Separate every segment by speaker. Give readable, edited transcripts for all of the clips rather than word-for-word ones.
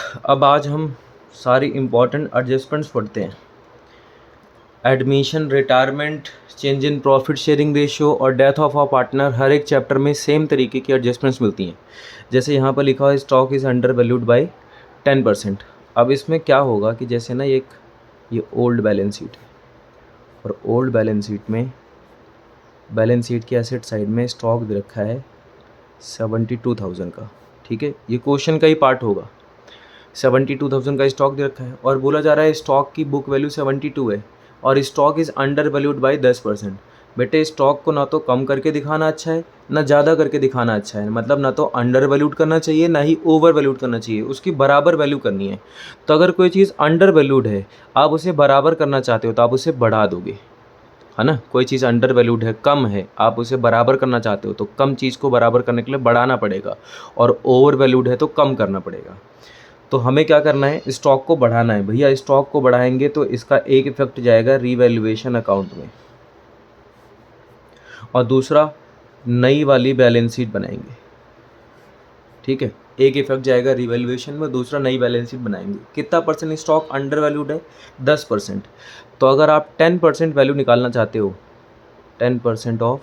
Speaker 1: अब आज हम सारी इम्पोर्टेंट एडजस्टमेंट्स पढ़ते हैं। Admission, retirement, change in profit sharing ratio और डेथ ऑफ आवर पार्टनर, हर एक चैप्टर में सेम तरीके की एडजस्टमेंट्स मिलती हैं। जैसे यहाँ पर लिखा हुआ है stock is under valued by 10%। अब इसमें क्या होगा कि जैसे ना ये ओल्ड बैलेंस शीट है और ओल्ड बैलेंस शीट में बैलेंस शीट की एसेट साइड में स्टॉक दे रखा है 72,000 का। ठीक है, ये क्वेश्चन का ही पार्ट होगा। 72,000 का स्टॉक दे रखा है और बोला जा रहा है स्टॉक की बुक वैल्यू 72 है और stock is under valued by 10%। बेटे स्टॉक को ना तो कम करके दिखाना अच्छा है ना ज़्यादा करके दिखाना अच्छा है, मतलब ना तो अंडर वैल्यूड करना चाहिए ना ही ओवर वैल्यूड करना चाहिए, उसकी बराबर वैल्यू करनी है। तो अगर कोई चीज़ अंडर वैल्यूड है, आप उसे बराबर करना चाहते हो तो आप उसे बढ़ा दोगे, है ना। कोई चीज़ अंडर वैल्यूड है, कम है, आप उसे बराबर करना चाहते हो तो कम चीज़ को बराबर करने के लिए बढ़ाना पड़ेगा, और ओवर वैल्यूड है तो कम करना पड़ेगा। तो हमें क्या करना है, स्टॉक को बढ़ाना है। भैया स्टॉक को बढ़ाएंगे तो इसका एक इफेक्ट जाएगा रीवैल्यूएशन अकाउंट में और दूसरा नई वाली बैलेंस शीट बनाएंगे। ठीक है, एक इफेक्ट जाएगा रीवैल्यूएशन में, दूसरा नई बैलेंस शीट बनाएंगे। कितना परसेंट स्टॉक अंडर वैल्यूड है? 10%। तो अगर आप 10% वैल्यू निकालना चाहते हो, 10% ऑफ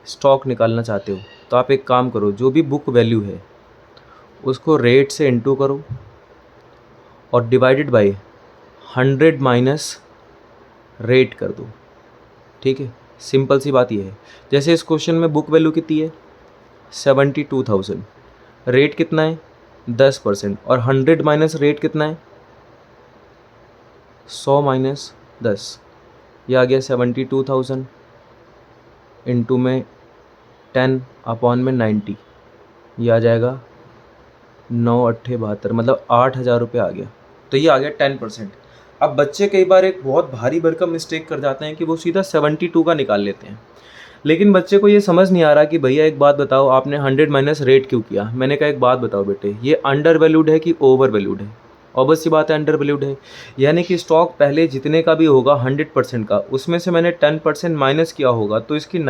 Speaker 1: स्टॉक निकालना चाहते हो, तो आप एक काम करो, जो भी बुक वैल्यू है उसको रेट से इंटू करो और डिवाइडेड बाय 100 माइनस रेट कर दो। ठीक है, सिंपल सी बात ये है। जैसे इस क्वेश्चन में बुक वैल्यू कितनी है? 72,000। रेट कितना है? 10%। और 100 माइनस रेट कितना है? 100 माइनस 10, ये आ गया 72,000 इंटू में 10 अपॉन में 90, ये आ जाएगा 9 अट्ठे 72, मतलब 8,000 रुपये आ गया। तो ये आ गया 10%। अब बच्चे कई बार एक बहुत भारी भरकम मिस्टेक कर जाते हैं कि वो सीधा 72 का निकाल लेते हैं, लेकिन बच्चे को ये समझ नहीं आ रहा कि भैया एक बात बताओ, आपने 100 माइनस रेट क्यों किया। मैंने कहा एक बात बताओ बेटे, ये अंडर वैल्यूड है कि ओवर वैल्यूड है? ऑब्वियस सी बात है अंडर वैल्यूड है, यानी कि स्टॉक पहले जितने का भी होगा 100% का, उसमें से मैंने 10% माइनस किया होगा, तो इसकी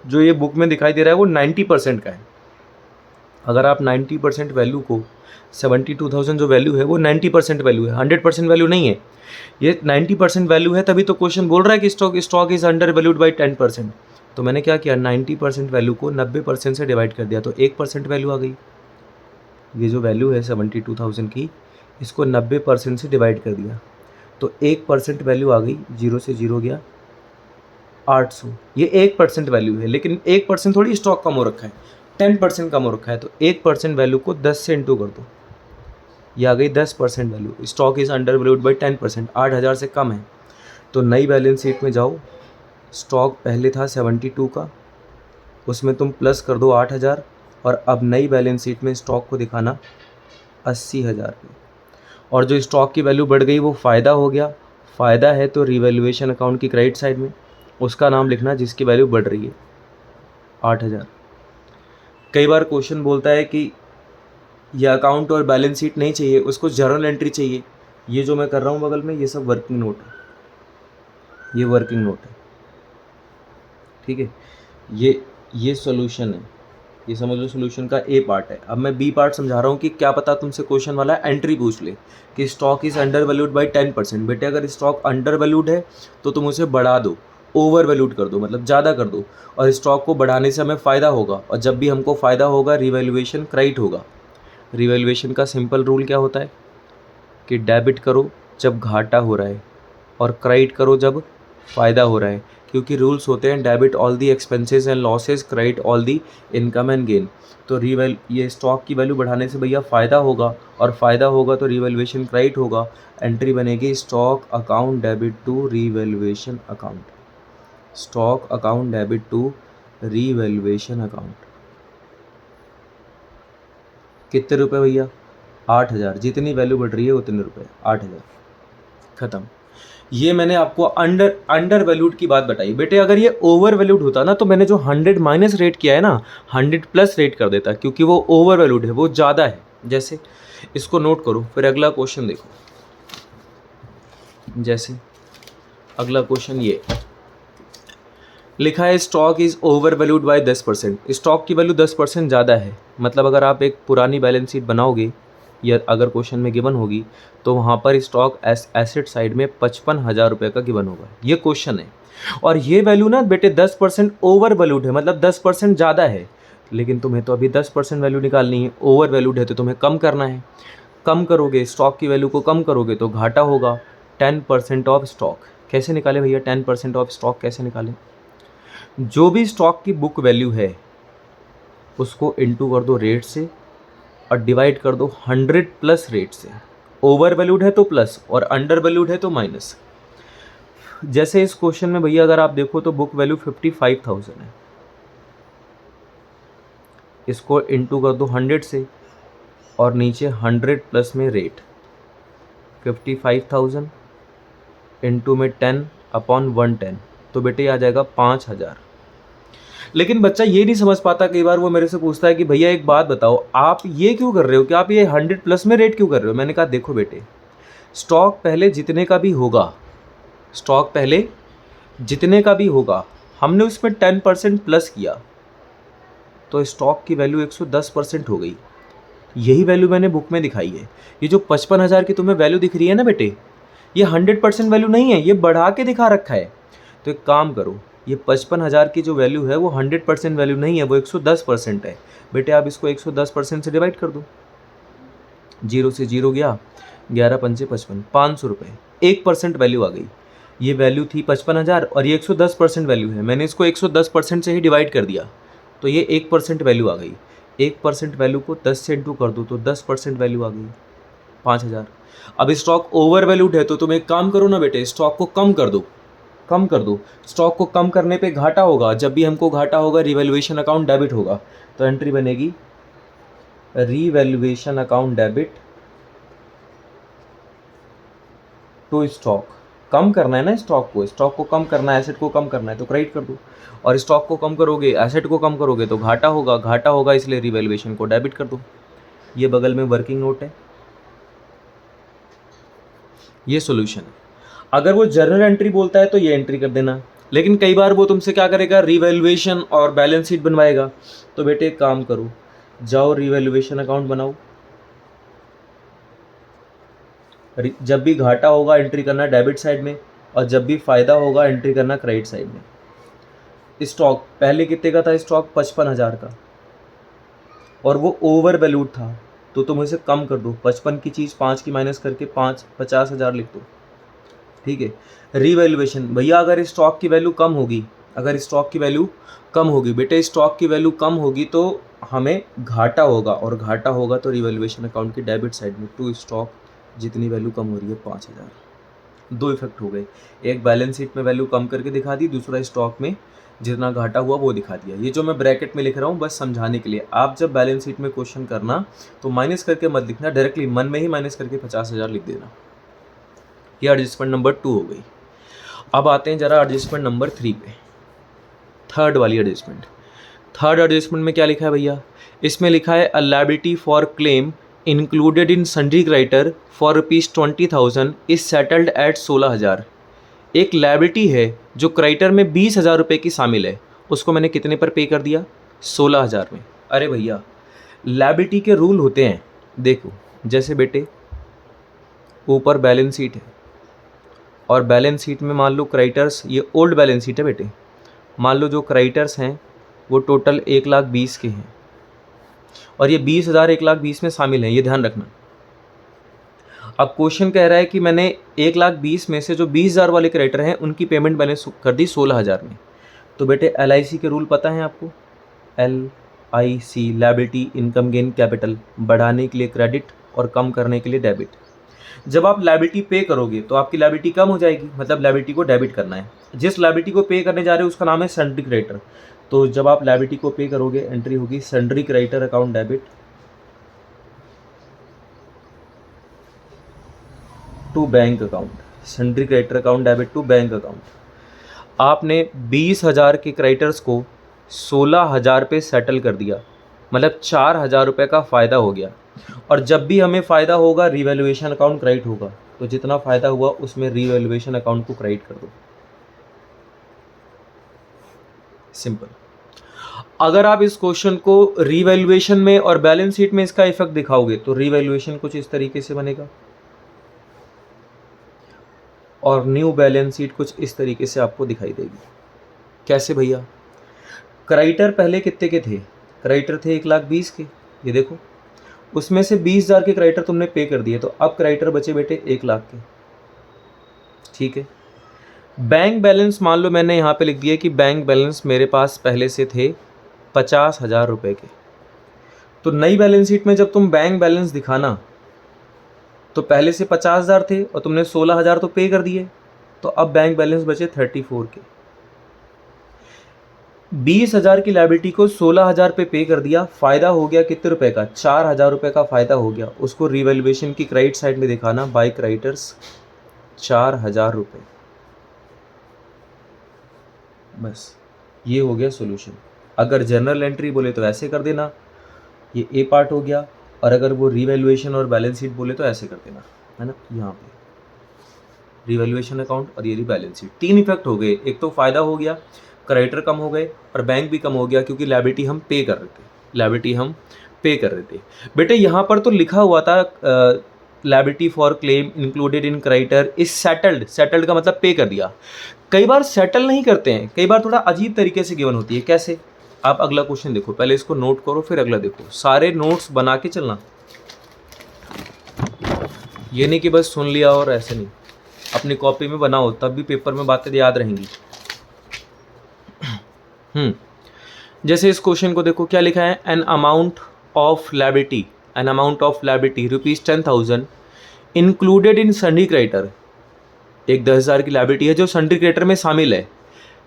Speaker 1: जो ये बुक में दिखाई दे रहा है वो 90% का है। अगर आप 90% वैल्यू को 72,000 जो वैल्यू है वो 90% वैल्यू है, 100% वैल्यू नहीं है, ये 90% वैल्यू है, तभी तो क्वेश्चन बोल रहा है कि stock is under valued by 10%। तो मैंने क्या किया, 90% वैल्यू को 90% से डिवाइड कर दिया, तो 1% वैल्यू आ गई। ये जो वैल्यू है 72,000 की, इसको 90% से डिवाइड कर दिया तो 1% वैल्यू आ गई, 0 से 0 गया 800। ये 1% वैल्यू है, लेकिन 1% थोड़ी स्टॉक कम हो रखा है, 10% कम हो रखा है। तो 1% वैल्यू को 10 से इंटू कर दो, ये आ गई 10% value. Stock is under valued by 10%, 8,000 से कम है। तो नई बैलेंस शीट में जाओ, स्टॉक पहले था 72 का, उसमें तुम प्लस कर दो 8,000, और अब नई बैलेंस शीट में स्टॉक को दिखाना 80,000 में। और जो स्टॉक की वैल्यू बढ़ गई वो फ़ायदा हो गया। फ़ायदा है तो रिवैल्यूएशन अकाउंट की क्रेडिट साइड में उसका नाम लिखना जिसकी वैल्यू बढ़ रही है, 8,000। कई बार क्वेश्चन बोलता है कि ये अकाउंट और बैलेंस शीट नहीं चाहिए, उसको जर्नल एंट्री चाहिए। ये जो मैं कर रहा हूँ बगल में, ये सब वर्किंग नोट है, ये वर्किंग नोट है। ठीक है, ये सॉल्यूशन है, ये समझ लो सॉल्यूशन का ए पार्ट है। अब मैं बी पार्ट समझा रहा हूँ कि क्या पता तुमसे क्वेश्चन वाला एंट्री पूछ ले कि stock is under valued by 10%। बेटे अगर स्टॉक अंडर वैल्यूड है तो तुम उसे बढ़ा दो, ओवर वैल्यूड कर दो, मतलब ज़्यादा कर दो, और स्टॉक को बढ़ाने से हमें फ़ायदा होगा, और जब भी हमको फ़ायदा होगा रिवैल्यूएशन क्रेडिट होगा। रिवैल्यूएशन का सिंपल रूल क्या होता है कि डेबिट करो जब घाटा हो रहा है और क्रेडिट करो जब फ़ायदा हो रहा है, क्योंकि रूल्स होते हैं debit all the expenses and losses, credit all the income and gain. तो ये स्टॉक की वैल्यू बढ़ाने से भैया फ़ायदा होगा, और फ़ायदा होगा तो रिवैल्यूएशन क्रेडिट होगा। एंट्री बनेगी stock account debit to revaluation account, stock account debit to revaluation account. कितने रुपए भैया? 8,000। जितनी वैल्यू बढ़ रही है उतने रुपए, 8,000, ख़त्म। ये मैंने आपको अंडर वैल्यूड की बात बताई। बेटे अगर ये ओवर वैल्यूड होता ना तो मैंने जो 100 माइनस रेट किया है ना, 100 प्लस रेट कर देता, क्योंकि वो ओवर वैल्यूड है, वो ज़्यादा है। जैसे इसको नोट करो, फिर अगला क्वेश्चन देखो। जैसे अगला क्वेश्चन ये लिखा है stock is over valued bye 10%। Stock की वैल्यू 10% ज़्यादा है, मतलब अगर आप एक पुरानी बैलेंस शीट बनाओगे या अगर क्वेश्चन में गिवन होगी तो वहाँ पर स्टॉक एसेट साइड में 55,000 रुपये का गिवन होगा। ये क्वेश्चन है और ये वैल्यू ना बेटे 10% ओवर वैल्यूड है, मतलब 10% ज़्यादा है, लेकिन तुम्हें तो अभी 10% वैल्यू निकालनी है। ओवर वैल्यूड है तो तुम्हें कम करना है। कम करोगे, स्टॉक की वैल्यू को कम करोगे तो घाटा होगा। 10% ऑफ स्टॉक कैसे निकाले भैया? 10% ऑफ स्टॉक कैसे निकालें? जो भी स्टॉक की बुक वैल्यू है उसको इंटू कर दो रेट से और डिवाइड कर दो 100 प्लस रेट से। ओवर वैल्यूड है तो प्लस और अंडर वैल्यूड है तो माइनस। जैसे इस क्वेश्चन में भैया अगर आप देखो तो बुक वैल्यू 55,000 है, इसको इंटू कर दो 100 से और नीचे 100 प्लस में रेट। 55,000 इंटू में 10 अपॉन 110, तो बेटे आ जाएगा 5,000। लेकिन बच्चा ये नहीं समझ पाता, कई बार वो मेरे से पूछता है कि भैया एक बात बताओ, आप ये क्यों कर रहे हो कि आप ये 100 प्लस में रेट क्यों कर रहे हो? मैंने कहा देखो बेटे, स्टॉक पहले जितने का भी होगा, स्टॉक पहले जितने का भी होगा, हमने उसमें 10% प्लस किया तो स्टॉक की वैल्यू 110% हो गई। यही वैल्यू मैंने बुक में दिखाई है। ये जो 55,000 की तुम्हें वैल्यू दिख रही है ना बेटे, ये 100% वैल्यू नहीं है, ये बढ़ा के दिखा रखा है। तो एक काम करो, ये 55,000 की जो वैल्यू है वो 100% वैल्यू नहीं है, वो 110% है। बेटे आप इसको 110% से डिवाइड कर दो। 0 से 0 गया, 11 पंचे 55, 500 रुपये, 1% वैल्यू आ गई। ये वैल्यू थी 55,000 और ये 110% वैल्यू है, मैंने इसको 110% से ही डिवाइड कर दिया तो ये 1% वैल्यू आ गई। 1% वैल्यू को 10 से इंटू कर दो तो 10% वैल्यू आ गई, 5,000। अब स्टॉक ओवर वैल्यूड है तो तुम एक काम करो ना बेटे, स्टॉक को कम कर दो, कम कर दो। स्टॉक को कम करने पे घाटा होगा, जब भी हमको घाटा होगा रिवैल्यूएशन अकाउंट डेबिट होगा, तो एंट्री बनेगी revaluation account debit to stock. कम करना है ना स्टॉक को कम करना है, एसेट को कम करना है तो क्रेडिट कर दो। और स्टॉक को कम करोगे, एसेट को कम करोगे तो घाटा होगा, घाटा होगा इसलिए रिवैल्यूएशन को डेबिट कर दो। ये बगल में वर्किंग नोट है, ये सॉल्यूशन है। अगर वो जर्नल एंट्री बोलता है तो ये एंट्री कर देना, लेकिन कई बार वो तुमसे क्या करेगा, रिवैल्यूएशन और बैलेंस शीट बनवाएगा। तो बेटे एक काम करो, जाओ रिवैल्यूएशन अकाउंट बनाओ। जब भी घाटा होगा एंट्री करना डेबिट साइड में और जब भी फायदा होगा एंट्री करना क्रेडिट साइड में। स्टॉक पहले कितने का था? स्टॉक 55,000 का और वो ओवर वैल्यूड था तो तुम इसे कम कर दो। 55 की चीज़ 5 की माइनस करके 50,000 लिख दो, ठीक है। रिवैल्यूएशन भैया अगर स्टॉक की वैल्यू कम होगी, अगर स्टॉक की वैल्यू कम होगी, बेटे स्टॉक की वैल्यू कम होगी तो हमें घाटा होगा और घाटा होगा तो रिवैल्यूएशन अकाउंट की डेबिट साइड में टू स्टॉक जितनी वैल्यू कम हो रही है 5,000। दो इफेक्ट हो गए, एक बैलेंस शीट में वैल्यू कम करके दिखा दी, दूसरा स्टॉक में जितना घाटा हुआ वो दिखा दिया। ये जो मैं ब्रैकेट में लिख रहा हूँ बस समझाने के लिए। आप जब बैलेंस शीट में क्वेश्चन करना तो माइनस करके मत लिखना, डायरेक्टली मन में ही माइनस करके 50,000 लिख देना। ये एडजस्टमेंट नंबर 2 हो गई। अब आते हैं जरा एडजस्टमेंट नंबर 3 पे, थर्ड वाली एडजस्टमेंट। थर्ड एडजस्टमेंट में क्या लिखा है भैया? इसमें लिखा है अ liability for claim included in sundry creditor for ₹20,000 is settled at 16,000। एक लायबिलिटी है जो क्रेडिटर में 20,000 रुपये की शामिल है, उसको मैंने कितने पर पे कर दिया? 16,000 में। अरे भैया लायबिलिटी के रूल होते हैं, देखो जैसे बेटे ऊपर बैलेंस शीट है और बैलेंस शीट में मान लो क्रेडिटर्स, ये ओल्ड बैलेंस शीट है बेटे, मान लो जो क्रेडिटर्स हैं वो टोटल 1,20,000 के हैं और ये 20,000 1,20,000 में शामिल हैं, ये ध्यान रखना। अब क्वेश्चन कह रहा है कि मैंने 1,20,000 में से जो 20,000 वाले क्रेडिटर हैं उनकी पेमेंट मैंने कर दी 16,000 में। तो बेटे LIC के रूल पता है आपको? LIC liability income gain capital, बढ़ाने के लिए क्रेडिट और कम करने के लिए डेबिट। जब आप लायबिलिटी पे करोगे तो आपकी लायबिलिटी कम हो जाएगी, मतलब लायबिलिटी को डेबिट करना है। जिस लायबिलिटी को पे करने जा रहे हो उसका नाम है सन्ड्री क्रेडिटर। तो जब आप लायबिलिटी को पे करोगे एंट्री होगी sundry creditor account debit to bank account, sundry creditor account debit to bank account. आपने 20,000 के क्रेडिटर्स को 16,000 पे सेटल कर दिया, मतलब 4,000 रुपये का फ़ायदा हो गया। और जब भी हमें फ़ायदा होगा रिवैल्यूएशन अकाउंट क्रेडिट होगा, तो जितना फ़ायदा हुआ उसमें रिवैल्यूएशन अकाउंट को क्रेडिट कर दो, सिंपल। अगर आप इस क्वेश्चन को रीवैल्यूएशन में और बैलेंस शीट में इसका इफेक्ट दिखाओगे तो रीवैल्यूएशन कुछ इस तरीके से बनेगा और न्यू बैलेंस शीट कुछ इस तरीके से आपको दिखाई देगी। कैसे भैया? क्रेडिटर पहले कितने के थे? क्रेडिटर थे 1,20,000 के, ये देखो, उसमें से 20,000 के क्रेडिटर तुमने पे कर दिए, तो अब क्रेडिटर बचे बेटे 1,00,000 के। ठीक है। बैंक बैलेंस मान लो मैंने यहाँ पे लिख दिया कि बैंक बैलेंस मेरे पास पहले से थे 50,000 रुपये के। तो नई बैलेंस शीट में जब तुम बैंक बैलेंस दिखाना तो पहले से 50,000 थे और तुमने 16,000 तो पे कर दिए, तो अब बैंक बैलेंस बचे 34 के। 20,000 की लायबिलिटी को 16,000 पे कर दिया, फ़ायदा हो गया कितने रुपए का? 4,000 रुपये का फ़ायदा हो गया। उसको रिवैल्यूएशन की क्रेडिट साइड में दिखाना, बाय क्रेडिटर्स 4,000 रुपये। बस ये हो गया सॉल्यूशन। अगर जनरल एंट्री बोले तो ऐसे कर देना, ये ए पार्ट हो गया, और अगर वो रिवैल्यूएशन और बैलेंस शीट बोले तो ऐसे कर देना, है ना। यहाँ पे रिवैल्यूएशन अकाउंट और ये बैलेंस शीट, 3 इफेक्ट हो गए। एक तो फ़ायदा हो गया, क्रेडिटर कम हो गए और बैंक भी कम हो गया, क्योंकि लायबिलिटी हम पे कर रहे थे। बेटे यहाँ पर तो लिखा हुआ था liability for claim included in creditor is settled का मतलब पे कर दिया। कई बार सेटल नहीं करते हैं, कई बार थोड़ा अजीब तरीके से गिवन होती है। कैसे? आप अगला क्वेश्चन देखो, पहले इसको नोट करो फिर अगला देखो, सारे नोट्स बना के चलना, ये नहीं कि बस सुन लिया और ऐसे नहीं, अपनी कॉपी में बनाओ, तब भी पेपर में बातें याद रहेंगी। जैसे इस क्वेश्चन को देखो, क्या लिखा है? An amount of liability ₹10,000 included in सन्डी creditor, एक 10,000 की लायबिलिटी है जो सन्डी क्रेडिटर में शामिल है,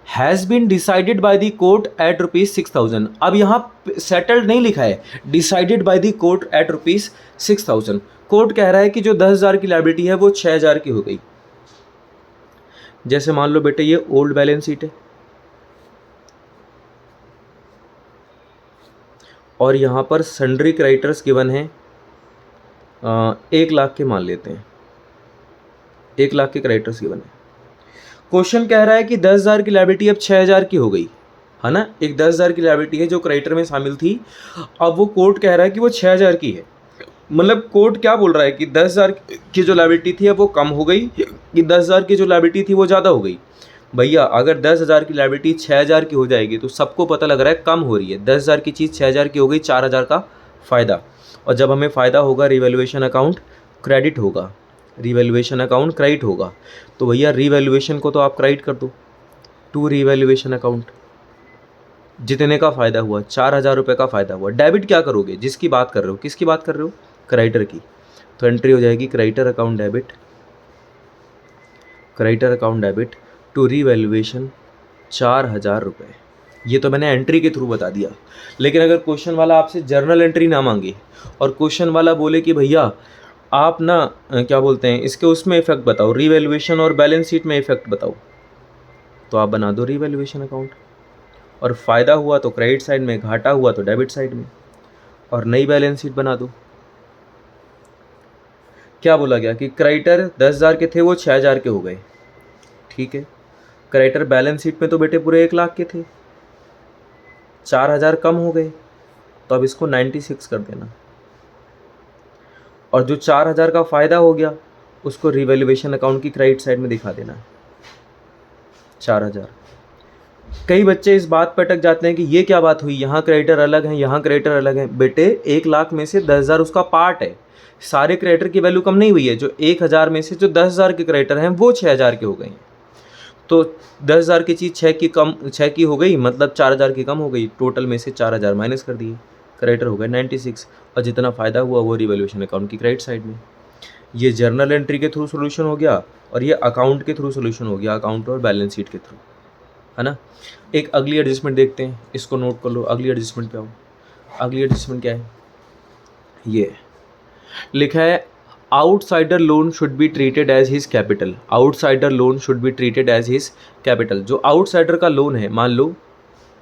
Speaker 1: has been decided by the court at ₹6,000। अब यहाँ सेटल्ड नहीं लिखा है, decided by the court at ₹6,000। Court कह रहा है कि जो 10,000 की लायबिलिटी है वो 6,000 की हो गई। जैसे मान लो बेटे ये ओल्ड बैलेंस शीट है और यहाँ पर सन्ड्री क्रेडिटर्स गिवन है 1,00,000 के, मान लेते हैं 1,00,000 के क्रेडिटर्स गिवन है। क्वेश्चन कह रहा है कि 10,000 की लायबिलिटी अब 6,000 की हो गई, है ना। एक 10,000 की लायबिलिटी है जो क्रेडिटर में शामिल थी, अब वो कोर्ट कह रहा है कि वो 6,000 की है। मतलब कोर्ट क्या बोल रहा है कि 10,000 की जो लायबिलिटी थी अब वो कम हो गई, कि 10,000 की जो लायबिलिटी थी वो ज़्यादा हो गई। भैया अगर 10,000 की लायबिलिटी 6,000 की हो जाएगी तो सबको पता लग रहा है कम हो रही है। 10,000 की चीज़ 6,000 की हो गई, 4,000 का फ़ायदा, और जब हमें फ़ायदा होगा रिवैल्यूएशन अकाउंट क्रेडिट होगा, रिवैल्यूएशन अकाउंट क्रेडिट होगा। तो भैया रिवैल्यूएशन को तो आप क्रेडिट कर दो टू रिवैल्यूएशन अकाउंट। जितने का फ़ायदा हुआ 4,000 रुपये का फ़ायदा हुआ। डेबिट क्या करोगे? जिसकी बात कर रहे हो, किसकी बात कर रहे हो? क्रेडिटर की। तो एंट्री हो जाएगी creditor account debit to revaluation 4,000 रुपये। ये तो मैंने एंट्री के थ्रू बता दिया। लेकिन अगर क्वेश्चन वाला आपसे जर्नल एंट्री ना मांगे और क्वेश्चन वाला बोले कि भैया आप ना क्या बोलते हैं इसके उसमें इफेक्ट बताओ, रिवैल्यूएशन और बैलेंस शीट में इफेक्ट बताओ, तो आप बना दो रिवैल्यूएशन अकाउंट। और फ़ायदा हुआ तो क्रेडिट साइड में, घाटा हुआ तो डेबिट साइड में, और नई बैलेंस शीट बना दो। क्या बोला गया कि क्रेडिटर 10,000 के थे वो 6,000 के हो गए। ठीक है। क्रेडिटर बैलेंस शीट में तो बेटे पूरे 1,00,000 के थे, 4,000 कम हो गए, तो अब इसको 96 कर देना, और जो 4,000 का फ़ायदा हो गया उसको रिवैल्यूएशन अकाउंट की क्रेडिट साइड में दिखा देना 4,000। कई बच्चे इस बात पर अटक जाते हैं कि ये क्या बात हुई, यहाँ क्रेडिटर अलग हैं, यहाँ क्रेडिटर अलग हैं। बेटे 1,00,000 में से 10,000 उसका पार्ट है, सारे क्रेडिटर की वैल्यू कम नहीं हुई है। जो 1,000 में से जो 10,000 के क्रेडिटर हैं वो 6,000 के हो गए हैं। तो 10,000 की चीज़ 6 की हो गई, मतलब 4,000 की कम हो गई। टोटल में से 4,000 माइनस कर दिए, क्रेडिटर हो गए 96, और जितना फ़ायदा हुआ वो रिवैल्यूएशन अकाउंट की क्रेडिट साइड में। ये जर्नल एंट्री के थ्रू सोल्यूशन हो गया, और ये अकाउंट के थ्रू सोल्यूशन हो गया, अकाउंट और बैलेंस शीट के थ्रू, है ना। एक अगली एडजस्टमेंट देखते हैं, इसको नोट कर लो। अगली एडजस्टमेंट पे आओ। अगली एडजस्टमेंट क्या है? ये लिखा है outsider loan should be treated as his capital. Outsider loan should be treated as his capital. जो आउटसाइडर का लोन है, मान लो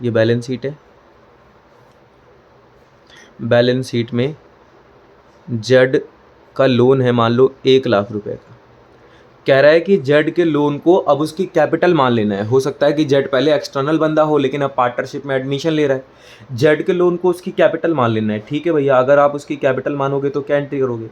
Speaker 1: ये बैलेंस शीट है, बैलेंस शीट में जेड का लोन है मान लो 1,00,000 रुपए का। कह रहा है कि जेड के लोन को अब उसकी कैपिटल मान लेना है। हो सकता है कि जेड पहले एक्सटर्नल बंदा हो लेकिन अब पार्टनरशिप में एडमिशन ले रहा है। जेड के लोन को उसकी कैपिटल मान लेना है। ठीक है भैया, अगर आप उसकी कैपिटल मानोगे तो क्या एंट्री करोगे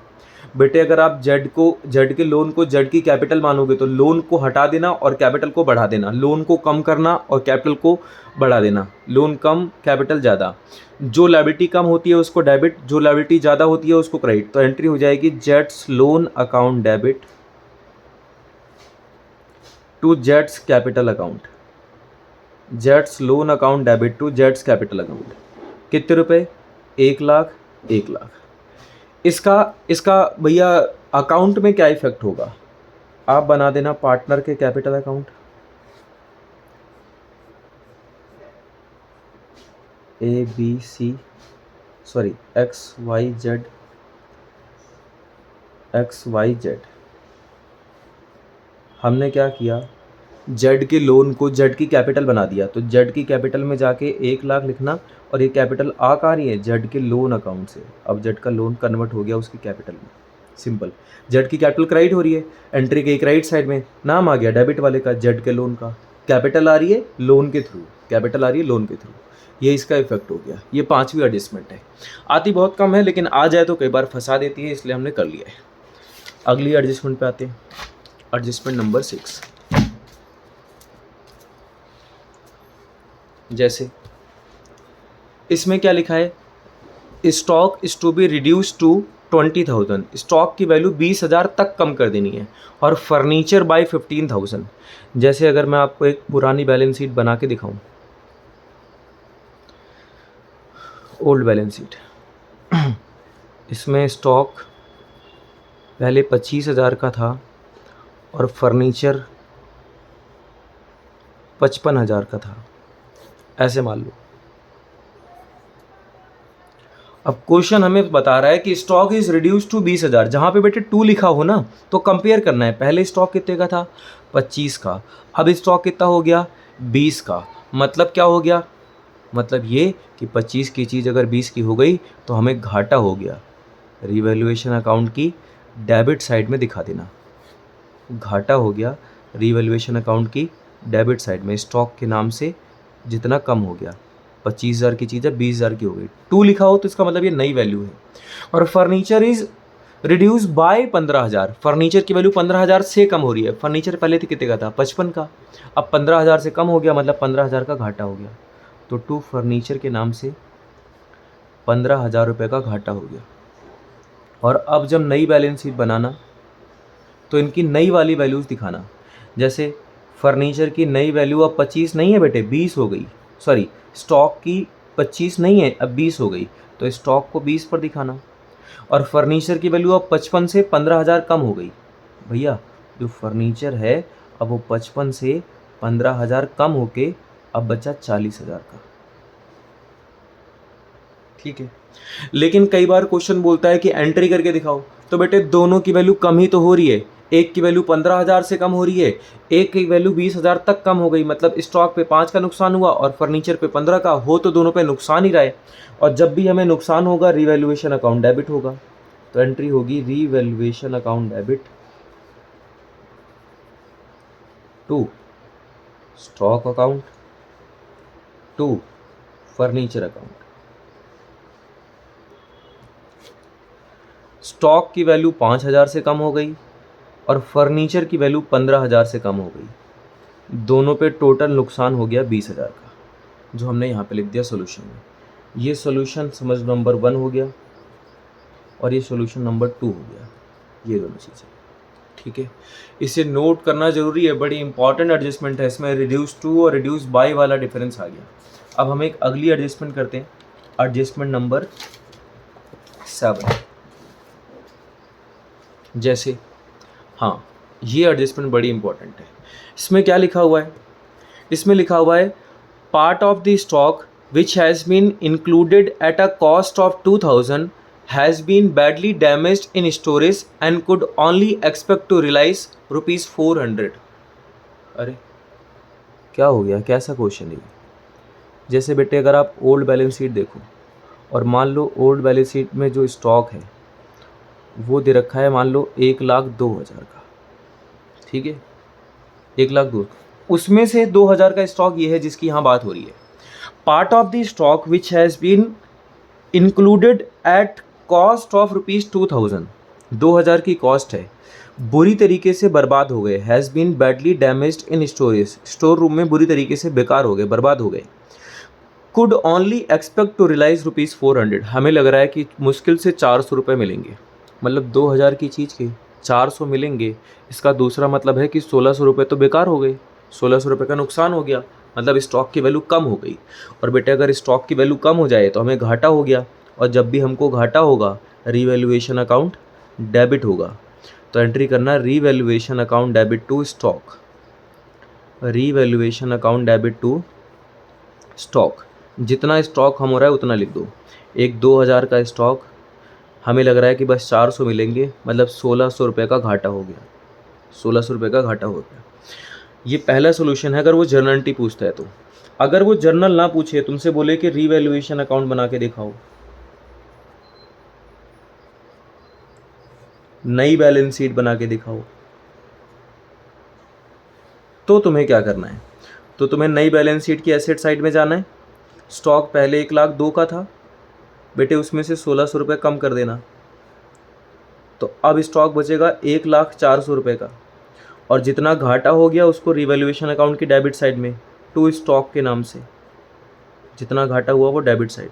Speaker 1: बेटे? अगर आप जेड के लोन को जेड की कैपिटल मानोगे तो लोन को हटा देना और कैपिटल को बढ़ा देना, लोन को कम करना और कैपिटल को बढ़ा देना। लोन कम कैपिटल ज़्यादा, जो लायबिलिटी कम होती है उसको डेबिट, जो लायबिलिटी ज़्यादा होती है उसको क्रेडिट। तो एंट्री हो जाएगी Jades loan account debit to Jades capital account. Jades loan account debit to Jades capital account. कितने रुपए? 1,00,000। 1,00,000। इसका इसका भैया अकाउंट में क्या इफेक्ट होगा? आप बना देना पार्टनर के capital account. X Y Z. हमने क्या किया? जेड के लोन को जेड की कैपिटल बना दिया, तो जेड की कैपिटल में जाके 1,00,000 लिखना और ये कैपिटल आ कहाँ रही है? जेड के लोन अकाउंट से। अब जेड का लोन कन्वर्ट हो गया उसकी कैपिटल में। सिंपल। जेड की कैपिटल क्रेडिट हो रही है, एंट्री गई क्रेडिट साइड में, नाम आ गया डेबिट वाले का, जेड के लोन का। कैपिटल आ रही है लोन के थ्रू, कैपिटल आ रही है लोन के थ्रू। ये इसका इफेक्ट हो गया। ये 5वीं एडजस्टमेंट है। आती बहुत कम है लेकिन आ जाए तो कई बार फंसा देती है, इसलिए हमने कर लिया है। अगली एडजस्टमेंट पे आते हैं, एडजस्टमेंट नंबर 6। जैसे इसमें क्या लिखा है? Stock is to be reduce to 20,000। Stock की वैल्यू 20,000 तक कम कर देनी है और फर्नीचर बाय 15,000। जैसे अगर मैं आपको एक पुरानी बैलेंस शीट बना के दिखाऊं, ओल्ड बैलेंस शीट, इसमें स्टॉक पहले 25,000 का था और फर्नीचर 55,000 का था, ऐसे मान लो। अब क्वेश्चन हमें बता रहा है कि स्टॉक इज रिड्यूस टू 20,000। जहाँ पे बेटे 2 लिखा हो ना तो कंपेयर करना है। पहले स्टॉक कितने का था? 25 का। अब स्टॉक कितना हो गया? 20 का। मतलब क्या हो गया? मतलब ये कि 25 की चीज़ अगर 20 की हो गई तो हमें घाटा हो गया। रिवैल्यूएशन अकाउंट की डेबिट साइड में दिखा देना, घाटा हो गया रिवैल्यूएशन अकाउंट की डेबिट साइड में। स्टॉक के नाम से जितना कम हो गया, 25,000 की चीज़ है 20,000 की हो गई। 2 लिखा हो तो इसका मतलब ये नई वैल्यू है। और furniture is reduce by 15,000। Furniture की वैल्यू 15,000 से कम हो रही है। फर्नीचर पहले थी कितने का था? 55 का। अब 15,000 से कम हो गया, मतलब 15,000 का घाटा हो गया। तो टू फर्नीचर के नाम से 15,000 रुपये का घाटा हो गया। और अब जब नई बैलेंस शीट बनाना तो इनकी नई वाली वैल्यूज़ दिखाना। जैसे फर्नीचर की नई वैल्यू अब 25 नहीं है बेटे, 20 हो गई। सॉरी, स्टॉक की 25 नहीं है, अब 20 हो गई, तो स्टॉक को 20 पर दिखाना। और फर्नीचर की वैल्यू अब 55 से 15,000 कम हो गई। भैया जो फर्नीचर है अब वो 55 से 15,000 कम होके अब बचा 40,000 का। ठीक है, लेकिन कई बार क्वेश्चन बोलता है कि एंट्री करके दिखाओ, तो बेटे दोनों की वैल्यू कम ही तो हो रही है। एक की वैल्यू 15,000 से कम हो रही है, एक की वैल्यू 20,000 तक कम हो गई। मतलब स्टॉक पे 5 का नुकसान हुआ और फर्नीचर पे 15 का, हो तो दोनों पे नुकसान ही रहा है। और जब भी हमें नुकसान होगा रिवैल्यूएशन अकाउंट डेबिट होगा। तो एंट्री होगी revaluation account debit to stock account to furniture account. Stock की वैल्यू 5,000 से कम हो गई और फर्नीचर की वैल्यू 15,000 से कम हो गई। दोनों पे टोटल नुकसान हो गया 20,000 का, जो हमने यहाँ पे लिख दिया सोल्यूशन में। ये सोल्यूशन समझ नंबर 1 हो गया और ये सोल्यूशन नंबर 2 हो गया, ये दोनों चीज़ें। ठीक है, इसे नोट करना जरूरी है, बड़ी इंपॉर्टेंट एडजस्टमेंट है। इसमें रिड्यूस टू और रिड्यूस बाय वाला डिफरेंस आ गया। अब हम एक अगली एडजस्टमेंट करते हैं, एडजस्टमेंट नंबर 7। जैसे हाँ, ये एडजस्टमेंट बड़ी इंपॉर्टेंट है। इसमें क्या लिखा हुआ है? इसमें लिखा हुआ है part of the stock which has been included at a cost of 2,000 has been badly damaged in storage and could only expect to realise ₹400। अरे क्या हो गया? कैसा क्वेश्चन है? जैसे बेटे अगर आप ओल्ड बैलेंस शीट देखो और मान लो ओल्ड बैलेंस शीट में जो स्टॉक है वो दे रखा है मान लो 1,02,000 का। ठीक है, 1 लाख 2, उसमें से 2,000 का स्टॉक ये है जिसकी यहाँ बात हो रही है। Part of the stock which has been included at cost of ₹2,000, 2,000 की कॉस्ट है, बुरी तरीके से बर्बाद हो गए। Has been badly damaged in storage, store room में बुरी तरीके से बेकार हो गए, बर्बाद हो गए। Could only expect to realise ₹400, हमें लग रहा है कि मुश्किल से 400 रुपये मिलेंगे। मतलब 2,000 की चीज़ के 400 मिलेंगे, इसका दूसरा मतलब है कि 1,600 रुपये तो बेकार हो गए, 1,600 रुपये का नुकसान हो गया, मतलब स्टॉक की वैल्यू कम हो गई। और बेटे अगर स्टॉक की वैल्यू कम हो जाए तो हमें घाटा हो गया, और जब भी हमको घाटा होगा रीवैल्यूएशन अकाउंट डेबिट होगा। तो एंट्री करना revaluation account debit to stock, revaluation account debit to stock. जितना स्टॉक हम हो रहा है उतना लिख दो। एक 2,000 का स्टॉक, हमें लग रहा है कि बस 400 मिलेंगे, मतलब 1,600 रुपये का घाटा हो गया, 1,600 रुपये का घाटा हो गया। ये पहला सोल्यूशन है अगर वो जर्नलिटी पूछता है तो। अगर वो जर्नल ना पूछे, तुमसे बोले कि रीवैल्यूएशन अकाउंट बना के दिखाओ, नई बैलेंस शीट बना के दिखाओ, तो तुम्हें क्या करना है? तो तुम्हें नई बैलेंस शीट की एसेट साइड में जाना है। स्टॉक पहले 1,02,000 का था बेटे, उसमें से 1,600 रुपये कम कर देना, तो अब स्टॉक बचेगा 1,04,000 रुपये का। और जितना घाटा हो गया उसको रिवैल्यूएशन अकाउंट की डेबिट साइड में टू स्टॉक के नाम से, जितना घाटा हुआ वो डेबिट साइड,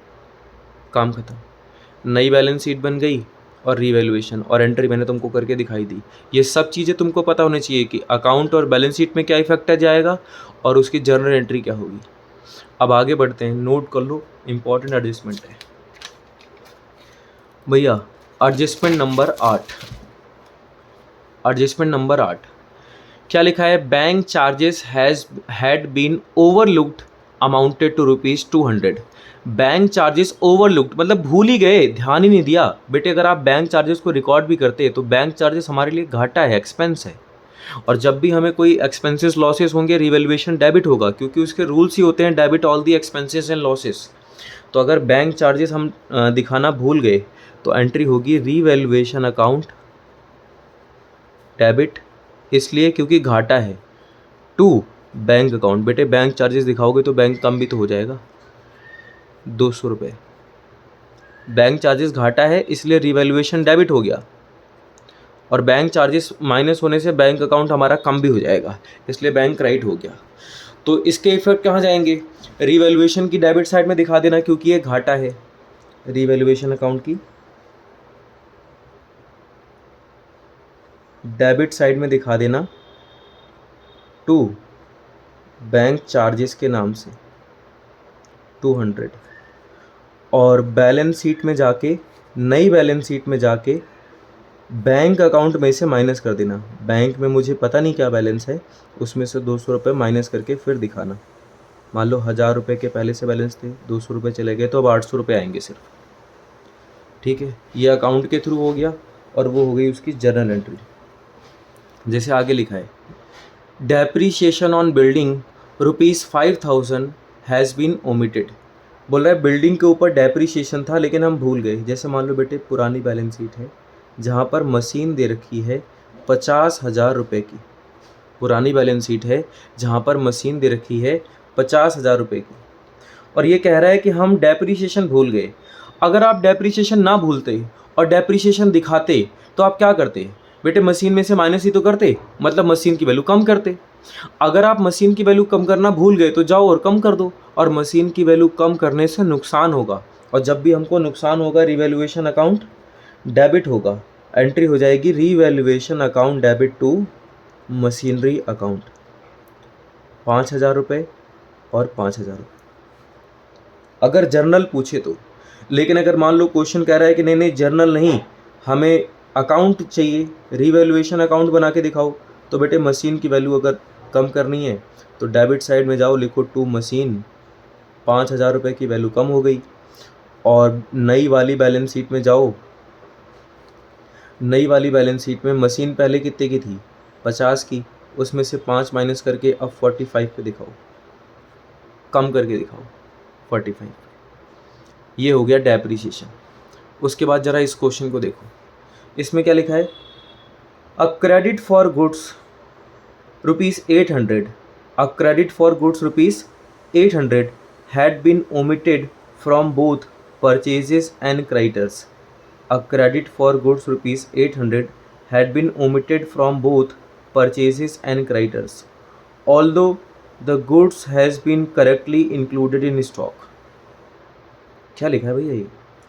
Speaker 1: काम खत्म। नई बैलेंस शीट बन गई और रीवैल्यूएशन और एंट्री मैंने तुमको करके दिखाई दी। ये सब चीज़ें तुमको पता होनी चाहिए कि अकाउंट और बैलेंस शीट में क्या इफेक्ट जाएगा और उसकी जर्नल एंट्री क्या होगी। अब आगे बढ़ते हैं, नोट कर लो, इंपॉर्टेंट एडजस्टमेंट है भैया। एडजस्टमेंट नंबर 8, एडजस्टमेंट नंबर 8 क्या लिखा है? Bank charges had been overlooked amounted to ₹200। Bank charges overlooked मतलब भूल ही गए, ध्यान ही नहीं दिया। बेटे अगर आप बैंक चार्जेस को रिकॉर्ड भी करते हैं तो बैंक चार्जेस हमारे लिए घाटा है, एक्सपेंस है। और जब भी हमें कोई एक्सपेंसेस लॉसेस होंगे रिवैल्यूएशन डेबिट होगा, क्योंकि उसके रूल्स ही होते हैं debit all the expenses and losses. तो अगर बैंक चार्जेस हम दिखाना भूल गए तो एंट्री होगी रीवैल्यूएशन अकाउंट डेबिट, इसलिए क्योंकि घाटा है, टू बैंक अकाउंट। बेटे बैंक चार्जेस दिखाओगे तो बैंक कम भी तो हो जाएगा, 200 रुपये। बैंक चार्जेस घाटा है इसलिए रिवैल्यूएशन डेबिट हो गया, और बैंक चार्जेस माइनस होने से बैंक अकाउंट हमारा कम भी हो जाएगा, इसलिए बैंक क्रेडिट हो गया। तो इसके इफेक्ट कहाँ जाएंगे? रिवैल्यूएशन की डेबिट साइड में दिखा देना, क्योंकि ये घाटा है। रिवैल्यूएशन अकाउंट की डेबिट साइड में दिखा देना टू बैंक चार्जेस के नाम से 200, और बैलेंस शीट में जाके, नई बैलेंस शीट में जाके बैंक अकाउंट में से माइनस कर देना। बैंक में मुझे पता नहीं क्या बैलेंस है, उसमें से 200 रुपये माइनस करके फिर दिखाना। मान लो 1,000 रुपये के पहले से बैलेंस थे, 200 रुपये चले गए तो अब 800 रुपये आएंगे सिर्फ। ठीक है, ये अकाउंट के थ्रू हो गया और वो हो गई उसकी जर्नल एंट्री। जैसे आगे लिखा है, depreciation on building ₹5,000 has been omitted. बोल रहा है बिल्डिंग के ऊपर डेप्रीशिएशन था लेकिन हम भूल गए। जैसे मान लो बेटे पुरानी बैलेंस शीट है जहाँ पर मशीन दे रखी है 50,000 रुपये की, पुरानी बैलेंस शीट है जहाँ पर मशीन दे रखी है 50,000 रुपये की, और ये कह रहा है कि हम डेप्रीशिएशन भूल गए। अगर आप डेप्रीशिएशन ना भूलते और डेप्रीशिएशन दिखाते तो आप क्या करते? बेटे मशीन में से माइनस ही तो करते, मतलब मशीन की वैल्यू कम करते। अगर आप मशीन की वैल्यू कम करना भूल गए तो जाओ और कम कर दो, और मशीन की वैल्यू कम करने से नुकसान होगा, और जब भी हमको नुकसान होगा रिवैल्यूएशन अकाउंट डेबिट होगा। एंट्री हो जाएगी revaluation account debit to machinery account, 5,000 रुपये और 5,000 रुपये अगर जर्नल पूछे तो। लेकिन अगर मान लो क्वेश्चन कह रहा है कि नहीं नहीं जर्नल नहीं, हमें अकाउंट चाहिए, रिवैल्यूएशन अकाउंट बना के दिखाओ, तो बेटे मशीन की वैल्यू अगर कम करनी है तो डेबिट साइड में जाओ, लिखो टू मशीन, 5,000 रुपये की वैल्यू कम हो गई। और नई वाली बैलेंस शीट में जाओ, नई वाली बैलेंस शीट में मशीन पहले कितने की थी? 50 की, उसमें से 5 माइनस करके अब 45 पे दिखाओ, कम करके दिखाओ 45। ये हो गया डेप्रीशिएशन। उसके बाद ज़रा इस क्वेश्चन को देखो, इसमें क्या लिखा है? A credit for goods rupees 800, a credit for goods rupees 800 had been omitted from both purchases and creditors. A credit for goods rupees 800 had been omitted from both purchases and creditors, although the goods has been correctly included in stock. क्या लिखा है भैया ये?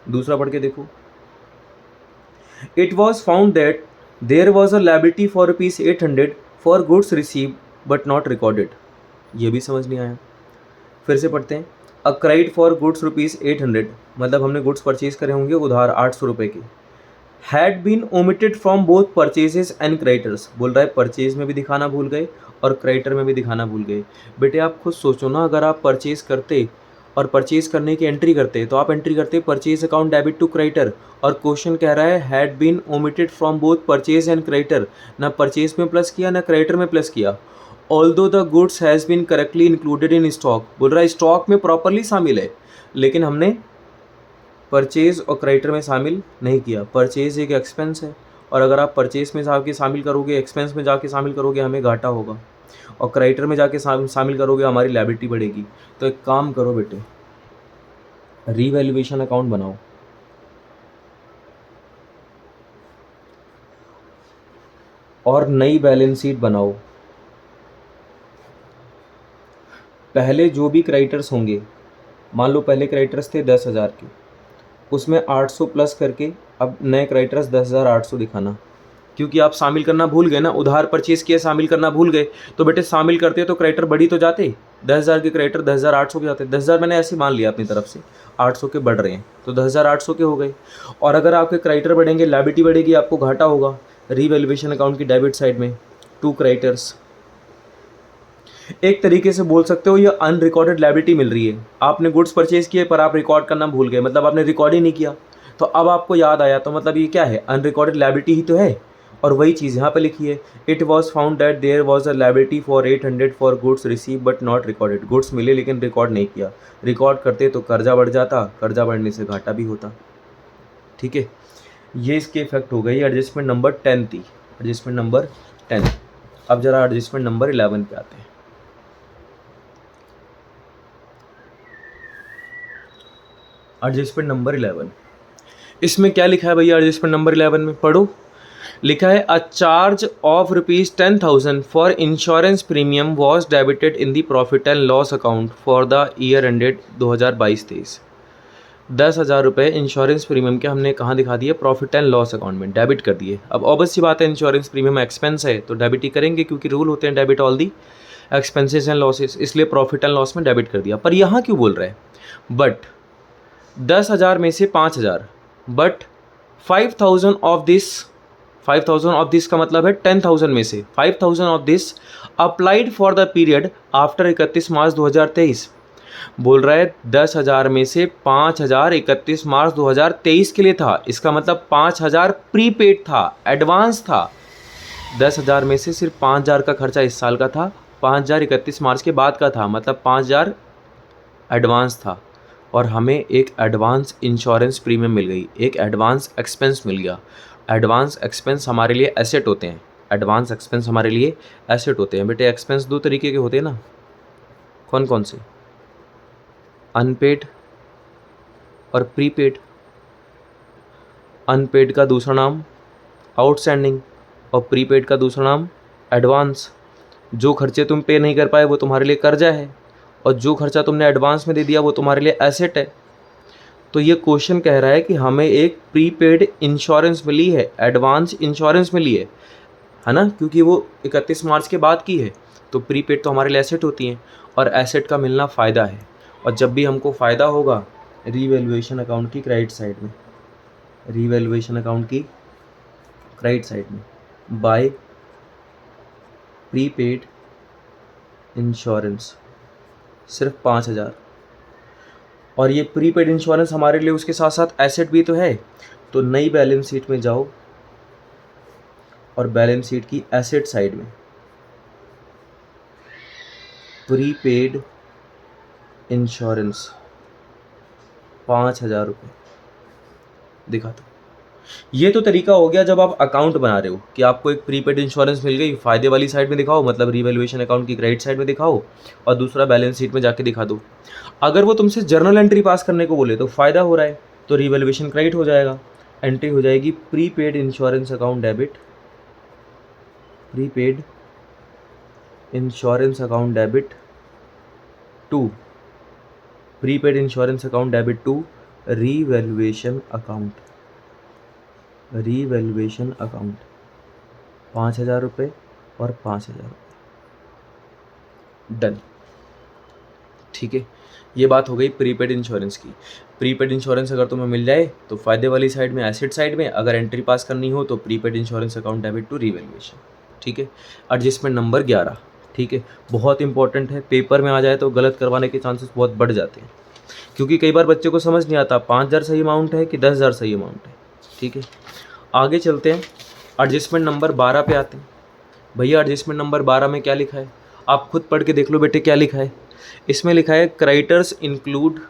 Speaker 1: दूसरा पढ़ के देखो. It was found that there was a liability for rupees 800 for goods received but not recorded. ये भी समझ नहीं आया. फिर से पढ़ते हैं. A credit for goods rupees 800, मतलब हमने गुड्स परचेज करे होंगे उधार 800 रुपये के. Had been omitted from both purchases and creditors. बोल रहा है परचेज में भी दिखाना भूल गए और क्रेडिटर में भी दिखाना भूल गए. बेटे आप खुद सोचो ना, अगर आप परचेज करते और परचेज करने की एंट्री करते तो आप एंट्री करते purchase account debit to creditor, और क्वेश्चन कह रहा है had been omitted from both purchase and creditor. ना परचेज में प्लस किया ना क्रेडिटर में प्लस किया. Although the goods has been correctly included in stock. बोल रहा है स्टॉक में प्रॉपरली शामिल है, लेकिन हमने परचेज और क्रेडिटर में शामिल नहीं किया. परचेज एक एक्सपेंस है, और अगर आप परचेज में जाके शामिल करोगे, एक्सपेंस में जाके शामिल करोगे, हमें घाटा होगा, और क्रेडिटर में जाके शामिल करोगे हमारी लायबिलिटी बढ़ेगी. तो एक काम करो बेटे, रीवैल्यूएशन अकाउंट बनाओ और नई बैलेंस शीट बनाओ. पहले जो भी क्रेडिटर्स होंगे, मान लो पहले क्रेडिटर्स थे 10,000 के, उसमें 800 प्लस करके अब नए क्रेडिटर्स 10,800 दिखाना. क्योंकि आप शामिल करना भूल गए ना, उधार परचेज किए शामिल करना भूल गए, तो बेटे शामिल करते तो क्रेडिटर बढ़ी तो जाते. 10,000 के क्रेडिटर 10,800 के जाते. 10,000 मैंने ऐसे मान लिया अपनी तरफ से, 800 के बढ़ रहे हैं तो 10,800 के हो गए. और अगर आपके क्रेडिटर बढ़ेंगे, लायबिलिटी बढ़ेगी, आपको घाटा होगा. रीवैल्यूएशन अकाउंट की डेबिट साइड में टू क्रेडिटर्स. एक तरीके से बोल सकते हो ये अनरिकॉर्डेड लायबिलिटी मिल रही है. आपने गुड्स परचेज किए पर आप रिकॉर्ड करना भूल गए, मतलब आपने रिकॉर्ड ही नहीं किया, तो अब आपको याद आया, तो मतलब ये क्या है, अनरिकॉर्डेड लायबिलिटी ही तो है. और वही चीज़ यहाँ पे लिखी है. It was found that there was a liability for 800 for goods receive but not recorded. Goods मिले लेकिन रिकॉर्ड नहीं किया. रिकॉर्ड करते तो कर्जा बढ़ जाता, कर्जा बढ़ने से घाटा भी होता. ठीक है, ये इसके इफेक्ट हो गई. एडजस्टमेंट नंबर 10 थी, एडजस्टमेंट नंबर 10. अब जरा एडजस्टमेंट नंबर 11 पे आते हैं. एडजस्टमेंट नंबर 11, इसमें क्या लिखा है भैया? एडजस्टमेंट नंबर 11 में पढ़ो. लिखा है a charge of ₹10,000 for insurance premium was debited in the profit and loss account for the year ended 2022-23. 10,000 रुपये इंश्योरेंस प्रीमियम के हमने कहाँ दिखा दिए? प्रॉफिट एंड लॉस अकाउंट में डेबिट कर दिए. अब ऑब्वियस सी बात है, इंश्योरेंस प्रीमियम एक्सपेंस है तो डेबिट ही करेंगे, क्योंकि रूल होते हैं debit all the expenses and losses, इसलिए प्रॉफिट एंड लॉस में डेबिट कर दिया. पर यहाँ क्यों बोल रहे हैं? बट 10,000 में से 5,000, but 5,000 of this, 5,000 of this का मतलब है 10,000 में से 5,000 of this applied for the period after 31 मार्च 2023. बोल रहा है 10,000 में से 5,000 31 मार्च 2023 के लिए था. इसका मतलब 5,000 प्रीपेड था, एडवांस था. 10,000 में से सिर्फ 5,000 का खर्चा इस साल का था, 5,000 31 मार्च के बाद का था, मतलब 5,000 एडवांस था. और हमें एक एडवांस इंश्योरेंस प्रीमियम मिल गई, एक एडवांस एक्सपेंस मिल गया. एडवांस एक्सपेंस हमारे लिए एसेट होते हैं. एडवांस एक्सपेंस हमारे लिए एसेट होते हैं. बेटे एक्सपेंस दो तरीके के होते हैं ना, कौन कौन से? अनपेड और प्रीपेड. अनपेड का दूसरा नाम आउटस्टैंडिंग, और प्रीपेड का दूसरा नाम एडवांस. जो खर्चे तुम पे नहीं कर पाए वो तुम्हारे लिए कर्जा है, और जो खर्चा तुमने एडवांस में दे दिया वो तुम्हारे लिए एसेट है. तो ये क्वेश्चन कह रहा है कि हमें एक प्रीपेड इंश्योरेंस मिली है, एडवांस इंश्योरेंस मिली है ना, क्योंकि वो 31 मार्च के बाद की है. तो प्रीपेड तो हमारे लिए एसेट होती हैं, और एसेट का मिलना फ़ायदा है. और जब भी हमको फ़ायदा होगा, रीवैल्यूएशन अकाउंट की क्रेडिट साइड में, रीवैल्यूएशन अकाउंट की क्रेडिट साइड में बाय प्रीपेड इंश्योरेंस सिर्फ 5,000. और ये प्रीपेड इंश्योरेंस हमारे लिए उसके साथ साथ एसेट भी तो है. तो नई बैलेंस शीट में जाओ और बैलेंस शीट की एसेट साइड में प्रीपेड इंश्योरेंस 5,000 रुपये दिखा दो. ये तो तरीका हो गया जब आप अकाउंट बना रहे हो कि आपको एक प्रीपेड इंश्योरेंस मिल गई, फ़ायदे वाली साइड में दिखाओ, मतलब रीवैल्यूएशन अकाउंट की क्रेडिट साइड में दिखाओ, और दूसरा बैलेंस शीट में जाके दिखा दो। अगर वो तुमसे जर्नल एंट्री पास करने को बोले तो फ़ायदा हो रहा है तो रीवैल्यूएशन क्रेडिट हो जाएगा, एंट्री हो जाएगी prepaid insurance account debit, prepaid insurance account debit to, prepaid insurance account debit to revaluation account, revaluation account 5,000 रुपये और 5,000 रुपये, डन। ठीक है, ये बात हो गई प्रीपेड इंश्योरेंस की। प्रीपेड इंश्योरेंस अगर तुम्हें मिल जाए तो फ़ायदे वाली साइड में, एसेट साइड में अगर एंट्री पास करनी हो तो prepaid insurance account debit to revaluation. ठीक है, एडजस्टमेंट नंबर 11। ठीक है, बहुत इंपॉर्टेंट है, पेपर में आ जाए तो गलत करवाने के चांसेस बहुत बढ़ जाते हैं, क्योंकि कई बार बच्चे को समझ नहीं आता 5,000 सही अमाउंट है कि 10,000 सही अमाउंट है। ठीक है, आगे चलते हैं, एडजस्टमेंट नंबर 12 पे आते हैं। भैया एडजस्टमेंट नंबर 12 में क्या लिखा है, आप खुद पढ़ के देख लो बेटे क्या लिखा है। इसमें लिखा है creditors include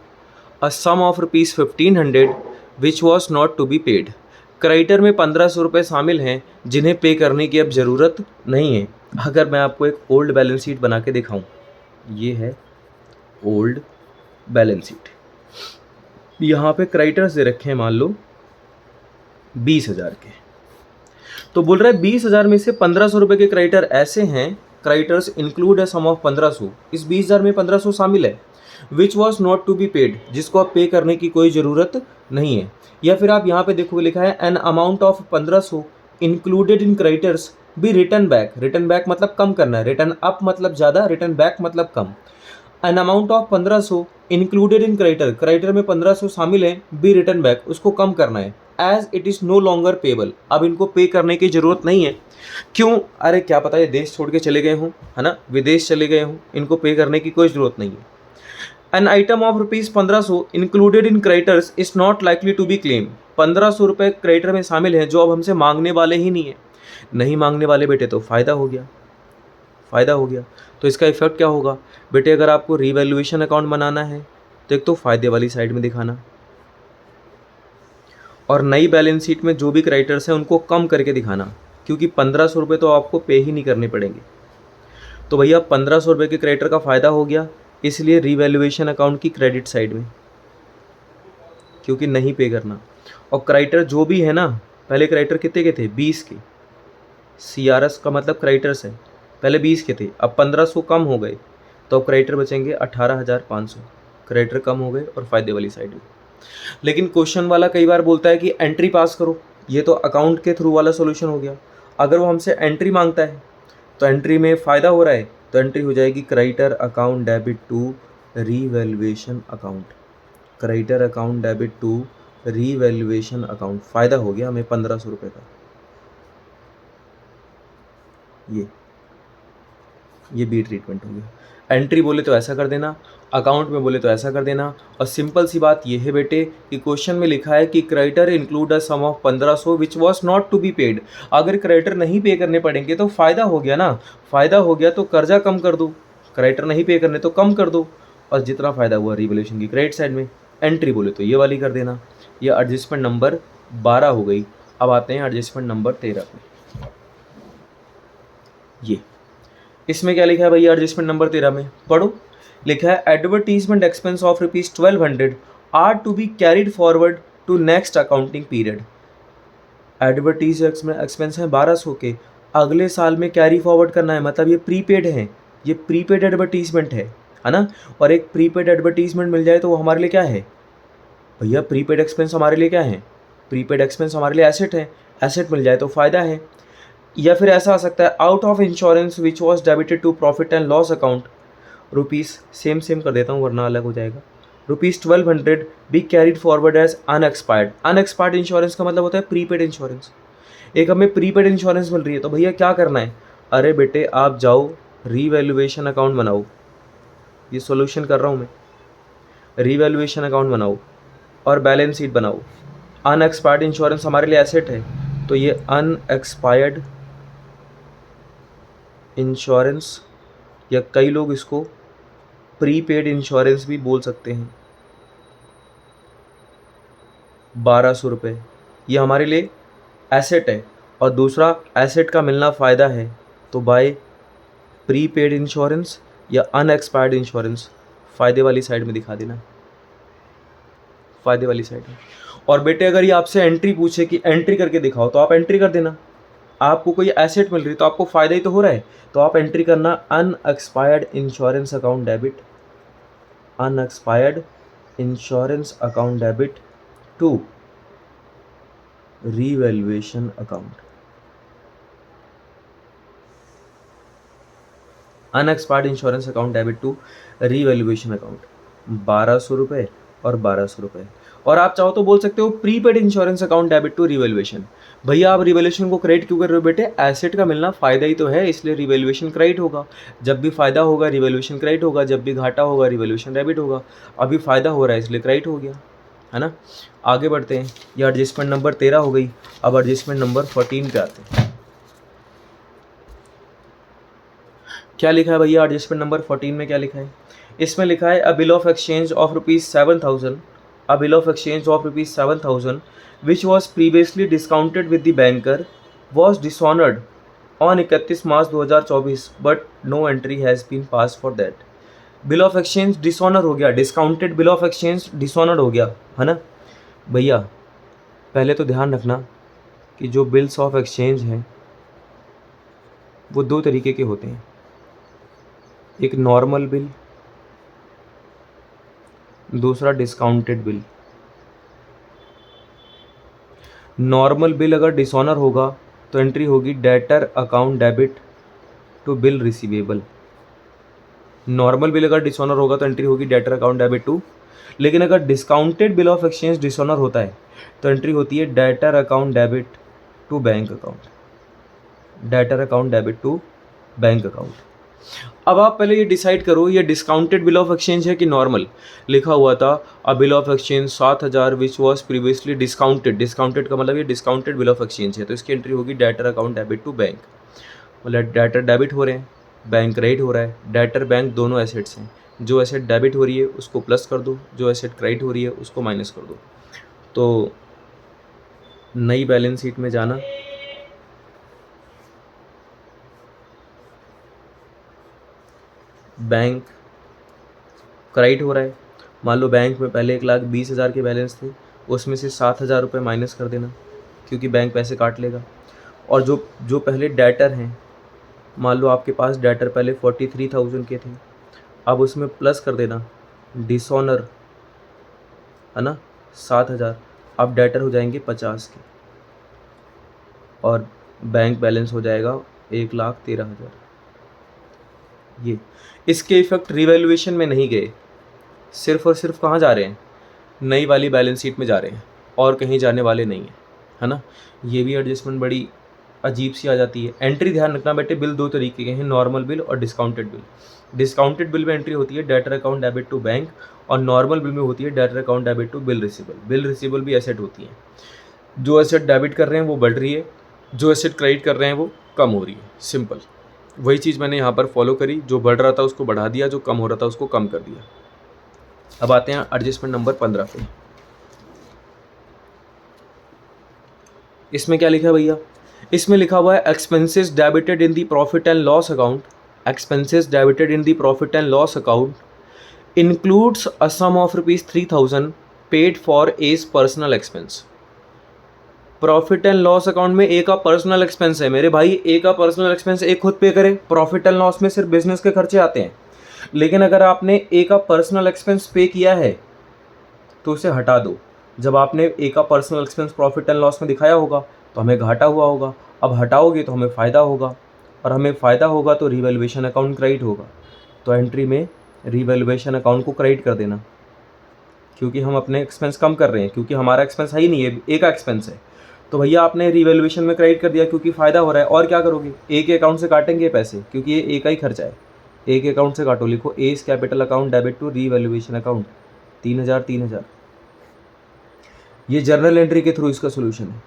Speaker 1: a sum of ₹1500 which was not to be paid. Creditor में 1,500 रुपये शामिल हैं जिन्हें पे करने की अब ज़रूरत नहीं है। अगर मैं आपको एक ओल्ड बैलेंस शीट बना के दिखाऊं, ये है ओल्ड बैलेंस शीट, यहाँ पे क्रेडिटर्स दे रखे हैं मान लो 20,000 के, तो बोल रहा है 20,000 में से 1,500 रुपये के क्रेडिटर ऐसे हैं, क्रेडिटर्स इंक्लूड है सम ऑफ 1,500, इस 20,000 में 1,500 शामिल है, which was not to be paid, जिसको आप पे करने की कोई ज़रूरत नहीं है। या फिर आप यहाँ पे देखोगे लिखा है an amount of 1,500 included in creditors be return back, return back मतलब कम करना है, रिटर्न अप मतलब ज़्यादा, रिटर्न बैक मतलब कम। An amount of 1,500 included in creditor, creditor में 1,500 शामिल है, बी रिटर्न बैक उसको कम करना है, as it is no longer payable, अब इनको पे करने की ज़रूरत नहीं है। क्यों? अरे क्या पता ये देश छोड़ के चले गए हों, है ना, विदेश चले गए हों, इनको पे करने की कोई ज़रूरत नहीं है। An item of ₹1500 included in creditors is not likely to be claim, 1,500 रुपये क्रेडिटर में शामिल हैं जो अब हमसे मांगने वाले ही नहीं है। नहीं मांगने वाले बेटे तो फ़ायदा हो गया, फ़ायदा हो गया। तो इसका इफेक्ट क्या होगा बेटे, अगर आपको रीवैल्यूएशन अकाउंट बनाना है तो एक तो फ़ायदे वाली साइड में दिखाना, और नई बैलेंस शीट में जो भी क्रेडिटर्स हैं उनको कम करके दिखाना, क्योंकि 1,500 रुपये तो आपको पे ही नहीं करने पड़ेंगे। तो भैया 1,500 रुपये के क्रेडिटर का फ़ायदा हो गया, इसलिए रीवैल्यूएशन अकाउंट की क्रेडिट साइड में, क्योंकि नहीं पे करना। और क्रेडिटर जो भी है ना, पहले क्रेडिटर कितने के थे, 20 के, CRS का मतलब क्रेडिटर्स है, पहले 20 के थे, अब 1,500 कम हो गए, तो अब क्रेडिटर बचेंगे 18,500, क्रेडिटर कम हो गए और फ़ायदे वाली साइड में। लेकिन क्वेश्चन वाला कई बार बोलता है कि एंट्री पास करो, ये तो अकाउंट के थ्रू वाला सोल्यूशन हो गया। अगर वो हमसे एंट्री मांगता है तो एंट्री में फ़ायदा हो रहा है तो एंट्री हो जाएगी creditor account debit to revaluation account, creditor account debit to revaluation account, फ़ायदा हो गया हमें 1,500 रुपये का। ये बी ट्रीटमेंट हो गया। एंट्री बोले तो ऐसा कर देना, अकाउंट में बोले तो ऐसा कर देना। और सिंपल सी बात ये है बेटे कि क्वेश्चन में लिखा है कि creditor include a sum of 1,500 which was not to be paid, अगर क्रेडिटर नहीं पे करने पड़ेंगे तो फ़ायदा हो गया ना, फ़ायदा हो गया तो कर्जा कम कर दो, क्रेडिटर नहीं पे करने तो कम कर दो, और जितना फ़ायदा हुआ रीवैल्यूएशन की क्रेडिट साइड में। एंट्री बोले तो ये वाली कर देना। ये एडजस्टमेंट नंबर 12 हो गई। अब आते हैं एडजस्टमेंट नंबर 13 पे। ये इसमें क्या लिखा है भैया, एडजस्टमेंट नंबर 13 में पढ़ो, लिखा है advertisement expense of ₹1,200 are to be carried forward to next accounting period. Advertise expense है 1,200 के, अगले साल में कैरी फॉरवर्ड करना है, मतलब ये प्रीपेड है, ये प्रीपेड एडवर्टीजमेंट है ना। और एक प्रीपेड एडवर्टीजमेंट मिल जाए तो वो हमारे लिए क्या है भैया, प्रीपेड एक्सपेंस हमारे लिए क्या है, प्रीपेड एक्सपेंस हमारे लिए एसेट है, एसेट मिल जाए तो फ़ायदा है। या फिर ऐसा आ सकता है out of insurance which was debited to profit and loss account rupees, same कर देता हूँ वरना अलग हो जाएगा, ₹1,200 be carried forward as unexpired. Unexpired insurance का मतलब होता है प्रीपेड इंश्योरेंस। एक हमें प्रीपेड इंश्योरेंस मिल रही है तो भैया क्या करना है, अरे बेटे आप जाओ रीवैल्यूएशन अकाउंट बनाओ, ये सॉल्यूशन कर रहा हूँ मैं, रीवैल्यूएशन अकाउंट बनाओ और बैलेंस शीट बनाओ। अनएक्सपायर्ड इंश्योरेंस हमारे लिए एसेट है, तो ये अनएक्सपायर्ड इंश्योरेंस, या कई लोग इसको प्रीपेड इंश्योरेंस भी बोल सकते हैं, 1,200 रुपये, ये हमारे लिए एसेट है और दूसरा एसेट का मिलना फ़ायदा है, तो बाय प्रीपेड इंश्योरेंस या अनएक्सपायर्ड इंश्योरेंस फ़ायदे वाली साइड में दिखा देना, फ़ायदे वाली साइड में। और बेटे अगर ये आपसे एंट्री पूछे कि एंट्री करके दिखाओ, तो आप एंट्री कर देना। आपको कोई एसेट मिल रही तो आपको फ़ायदा ही तो हो रहा है, तो आप एंट्री करना unexpired insurance account debit, unexpired insurance account debit to revaluation account, unexpired insurance account debit to revaluation account, 1200 रुपये और 1200 रुपये। और आप चाहो तो बोल सकते हो prepaid insurance account debit to revaluation. भैया आप रिवैल्यूएशन को क्रेडिट क्यों कर रहे हो बेटे? एसेट का मिलना फ़ायदा ही तो है, इसलिए रिवैल्यूएशन क्रेडिट होगा। जब भी फ़ायदा होगा रिवैल्यूएशन क्रेडिट होगा, जब भी घाटा होगा रिवैल्यूएशन डेबिट होगा। अभी फ़ायदा हो रहा है इसलिए क्रेडिट हो गया, है ना। आगे बढ़ते हैं, ये एडजस्टमेंट नंबर 13 हो गई। अब एडजस्टमेंट नंबर 14 पे आते हैं। क्या लिखा है भैया एडजस्टमेंट नंबर 14 में? क्या लिखा है इसमें? लिखा है a bill of exchange of ₹7,000, a bill of exchange of ₹7,000 which was previously discounted with the banker was dishonoured on 31 March 2024 but no entry has been pass for that. Bill of exchange dishonour हो गया, discounted bill of exchange dishonoured हो गया, है ना भैया। पहले तो ध्यान रखना कि जो बिल्स ऑफ एक्सचेंज हैं वो दो तरीके के होते हैं, एक नॉर्मल बिल, दूसरा डिस्काउंटेड बिल। नॉर्मल बिल अगर डिसऑनर होगा तो एंट्री होगी debtor account debit to bill receivable. Normal bill अगर डिसऑनर होगा तो एंट्री होगी डेटर अकाउंट डेबिट टू, लेकिन अगर discounted bill of exchange dishonour होता है तो एंट्री होती है debtor account debit to bank account, debtor account debit to bank account. अब आप पहले ये डिसाइड करो ये डिस्काउंटेड बिल ऑफ एक्सचेंज है कि नॉर्मल। लिखा हुआ था अ bill of exchange 7,000 which was previously discounted, discounted का मतलब ये डिस्काउंटेड बिल ऑफ एक्सचेंज है, तो इसकी एंट्री होगी debtor account debit to bank. मतलब डेटर डेबिट हो रहे हैं, बैंक क्रेडिट हो रहा है। डेटर बैंक दोनों एसेट्स हैं, जो एसेट डेबिट हो रही है उसको प्लस कर दो, जो एसेट क्रेडिट हो रही है उसको माइनस कर दो। तो नई बैलेंस शीट में जाना, बैंक क्रेडिट हो रहा है। मान लो बैंक में पहले 1,20,000 के बैलेंस थे, उसमें से 7,000 रुपये माइनस कर देना क्योंकि बैंक पैसे काट लेगा। और जो जो पहले डेटर हैं, मान लो आपके पास डेटर पहले 43,000 के थे, अब उसमें प्लस कर देना डिसऑनर, है ना, 7,000। अब डेटर हो जाएंगे 50 के और बैंक बैलेंस हो जाएगा 1,13,000। ये इसके इफेक्ट रिवैल्यूएशन में नहीं गए, सिर्फ और सिर्फ कहाँ जा रहे हैं? नई वाली बैलेंस शीट में जा रहे हैं और कहीं जाने वाले नहीं हैं, है ना। ये भी एडजस्टमेंट बड़ी अजीब सी आ जाती है। एंट्री ध्यान रखना बेटे, बिल दो तरीके के हैं, नॉर्मल बिल और डिस्काउंटेड बिल। डिस्काउंटेड बिल में एंट्री होती है debtor account debit to bank और नॉर्मल बिल में होती है debtor account debit to bill receivable. Bill receivable भी एसेट होती है, जो एसेट डेबिट कर रहे हैं वो बढ़ रही है, जो एसेट क्रेडिट कर रहे हैं वो कम हो रही है। सिंपल वही चीज़ मैंने यहाँ पर फॉलो करी, जो बढ़ रहा था उसको बढ़ा दिया, जो कम हो रहा था उसको कम कर दिया। अब आते हैं एडजस्टमेंट नंबर 15 पे। इसमें क्या लिखा है भैया? इसमें लिखा हुआ है expenses debited in the profit and loss account, expenses debited in the profit and loss account includes a sum of ₹3,000 paid for as personal expense. Profit and loss account में ए का पर्सनल एक्सपेंस है मेरे भाई, ए का personal expense ए खुद पे करे। Profit and loss में सिर्फ बिजनेस के खर्चे आते हैं, लेकिन अगर आपने ए का पर्सनल एक्सपेंस पे किया है तो उसे हटा दो। जब आपने ए का personal expense profit and loss में दिखाया होगा तो हमें घाटा हुआ होगा, अब हटाओगे तो हमें फ़ायदा होगा, और हमें फ़ायदा होगा तो रिवैल्यूएशन अकाउंट क्रेडिट होगा। तो एंट्री में रिवैल्यूएशन अकाउंट को क्रेडिट कर देना, क्योंकि हम अपने एक्सपेंस कम कर रहे हैं, क्योंकि हमारा एक्सपेंस है ही नहीं है, ए का एक्सपेंस है। तो भैया आपने रिवैल्यूएशन में क्रेडिट कर दिया क्योंकि फ़ायदा हो रहा है। और क्या करोगे? ए के अकाउंट से काटेंगे पैसे, क्योंकि ये ए का ही खर्चा है, ए के अकाउंट से काटो। लिखो A's capital account debit to revaluation account 3,000 3,000। ये जर्नल एंट्री के थ्रू इसका सोल्यूशन है।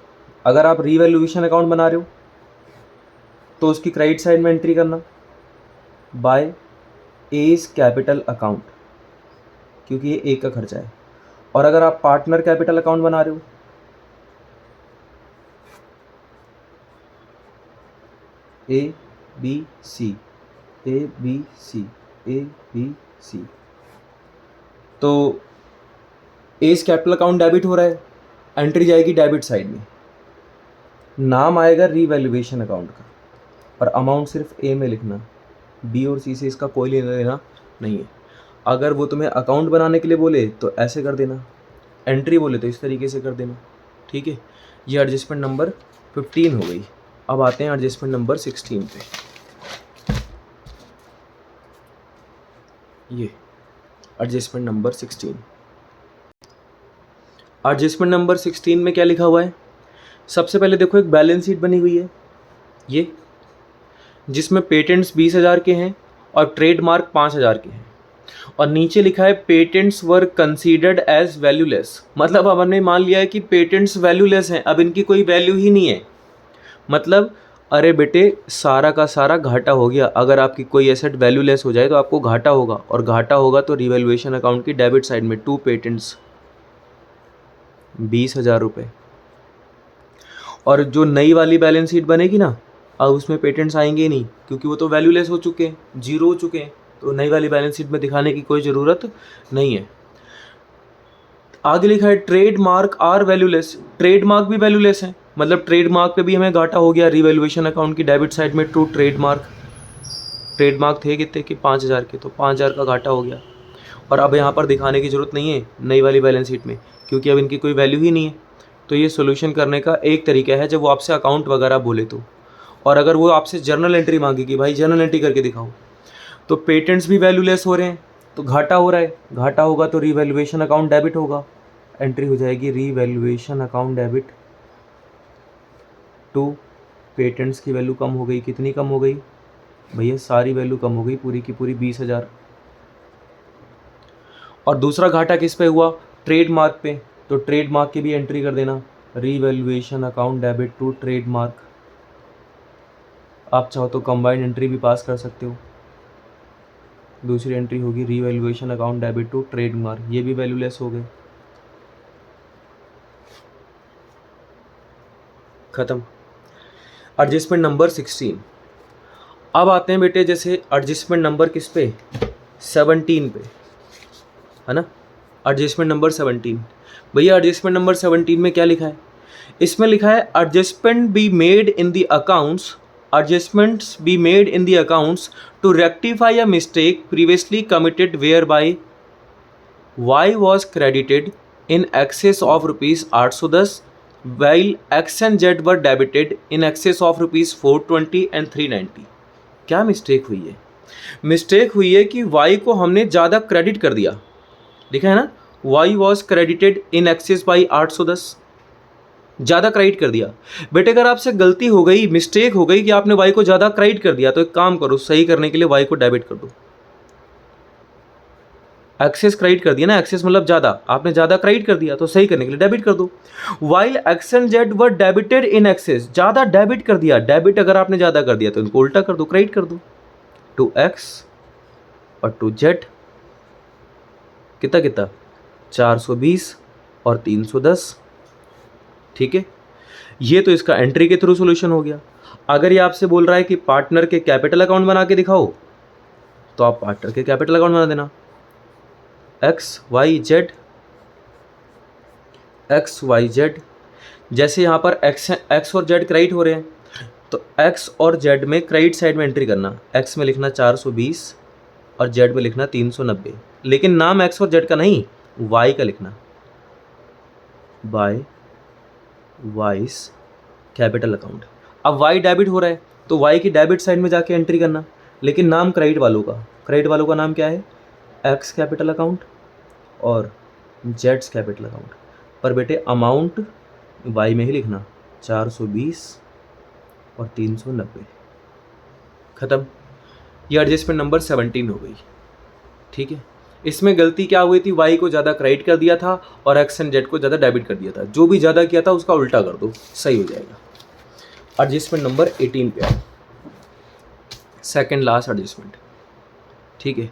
Speaker 1: अगर आप रिवैल्यूएशन अकाउंट बना रहे हो तो उसकी क्रेडिट साइड में एंट्री करना बाय एज कैपिटल अकाउंट, क्योंकि ये ए का खर्चा है। और अगर आप पार्टनर कैपिटल अकाउंट बना रहे हो A B C A B C A B C. तो एज कैपिटल अकाउंट डेबिट हो रहा है, एंट्री जाएगी डेबिट साइड में, नाम आएगा रीवैल्यूएशन अकाउंट का, और अमाउंट सिर्फ ए में लिखना, बी और सी से इसका कोई लेना देना नहीं है। अगर वो तुम्हें अकाउंट बनाने के लिए बोले तो ऐसे कर देना, एंट्री बोले तो इस तरीके से कर देना, ठीक है। ये एडजस्टमेंट नंबर 15 हो गई। अब आते हैं एडजस्टमेंट नंबर 16 पे। ये एडजस्टमेंट नंबर 16, एडजस्टमेंट नंबर 16 में क्या लिखा हुआ है? सबसे पहले देखो एक बैलेंस शीट बनी हुई है ये, जिसमें पेटेंट्स 20,000 के हैं और ट्रेडमार्क 5,000 के हैं, और नीचे लिखा है पेटेंट्स वर कंसीडर्ड एज वैल्यूलेस। मतलब अब हमने मान लिया है कि पेटेंट्स वैल्यूलेस हैं, अब इनकी कोई वैल्यू ही नहीं है। मतलब अरे बेटे सारा का सारा घाटा हो गया। अगर आपकी कोई एसेट वैल्यूलेस हो जाए तो आपको घाटा होगा, और घाटा होगा तो रिवैल्यूएशन अकाउंट की डेबिट साइड में 2 पेटेंट्स 20,000 रुपये। और जो नई वाली बैलेंस शीट बनेगी ना, अब उसमें पेटेंट्स आएंगे ही नहीं, क्योंकि वो तो वैल्यूलेस हो चुके हैं, जीरो हो चुके हैं, तो नई वाली बैलेंस शीट में दिखाने की कोई ज़रूरत नहीं है। आगे लिखा है ट्रेडमार्क आर वैल्यूलेस, ट्रेडमार्क भी वैल्यूलेस है, मतलब ट्रेडमार्क पे भी हमें घाटा हो गया रिवैल्यूएशन अकाउंट की डेबिट साइड में। टू ट्रेडमार्क थे कितने कि 5,000 के, तो 5,000 का घाटा हो गया। और अब यहाँ पर दिखाने की ज़रूरत नहीं है नई वाली बैलेंस शीट में, क्योंकि अब इनकी कोई वैल्यू ही नहीं है। तो ये सोल्यूशन करने का एक तरीका है, जब वो आपसे अकाउंट वगैरह बोले तो। और अगर वो आपसे जर्नल एंट्री मांगे कि भाई जर्नल एंट्री करके दिखाओ, तो पेटेंट्स भी वैल्यूलेस हो रहे हैं तो घाटा हो रहा है, घाटा होगा तो रीवैल्यूएशन अकाउंट डेबिट होगा, एंट्री हो जाएगी revaluation account debit to patents की वैल्यू कम हो गई। कितनी कम हो गई भैया? सारी वैल्यू कम हो गई, पूरी की पूरी 20,000। और दूसरा घाटा किस पे हुआ? ट्रेडमार्क पे, तो ट्रेडमार्क की भी एंट्री कर देना, revaluation account debit to trademark. आप चाहो तो कंबाइंड एंट्री भी पास कर सकते हो। दूसरी एंट्री होगी revaluation account debit to trademark, ये भी वैल्यूलेस हो गए, खत्म। Adjustment number 16। अब आते हैं बेटे जैसे एडजस्टमेंट नंबर किस पे? 17 पे, है ना। एडजस्टमेंट नंबर 17, भैया एडजस्टमेंट नंबर 17 में क्या लिखा है? इसमें लिखा है adjustment be made in the accounts, adjustments be made in the accounts to rectify a mistake previously committed whereby y was credited in excess of rupees 810 while x and z were debited in excess of rupees 420 and 390। क्या mistake हुई है? Mistake हुई है कि y को हमने ज़्यादा credit कर दिया, लिखा है ना, y was credited in excess by 810, ज़्यादा क्रेडिट कर दिया। बेटे अगर आपसे गलती हो गई, मिस्टेक हो गई कि आपने वाई को ज़्यादा क्रेडिट कर दिया, तो एक काम करो, सही करने के लिए वाई को डेबिट कर दो। एक्सेस क्रेडिट कर दिया ना, एक्सेस मतलब ज़्यादा, आपने ज़्यादा क्रेडिट कर दिया, तो सही करने के लिए डेबिट कर दो। While x and Z were debited in excess, ज़्यादा डेबिट कर दिया, डेबिट अगर आपने ज़्यादा कर दिया तो इनको उल्टा कर दो, क्रेडिट कर दो। टू एक्स और टू जेड कितना कितना 420 और 310, ठीक है। ये तो इसका एंट्री के थ्रू सॉल्यूशन हो गया। अगर ये आपसे बोल रहा है कि पार्टनर के कैपिटल अकाउंट बना के दिखाओ, तो आप पार्टनर के कैपिटल अकाउंट बना देना, एक्स वाई जेड। जैसे यहाँ पर एक्स और जेड क्रेडिट हो रहे हैं, तो एक्स और जेड में क्रेडिट साइड में एंट्री करना, एक्स में लिखना 420 और जेड में लिखना 390, लेकिन नाम एक्स और जेड का नहीं, वाई का लिखना, बाय वाइस कैपिटल अकाउंट। अब वाई डेबिट हो रहा है तो वाई की डेबिट साइड में जाके एंट्री करना, लेकिन नाम क्रेडिट वालों का नाम क्या है? एक्स कैपिटल अकाउंट और जेड्स कैपिटल अकाउंट। पर बेटे अमाउंट वाई में ही लिखना, 420 और 390, ख़त्म। ये एडजस्टमेंट नंबर 17 हो गई, ठीक है। इसमें गलती क्या हुई थी? वाई को ज़्यादा क्रेडिट कर दिया था और एक्स एंड जेड को ज़्यादा डेबिट कर दिया था। जो भी ज़्यादा किया था उसका उल्टा कर दो, सही हो जाएगा। एडजस्टमेंट नंबर 18 पे आओ, सेकंड लास्ट एडजस्टमेंट, ठीक है।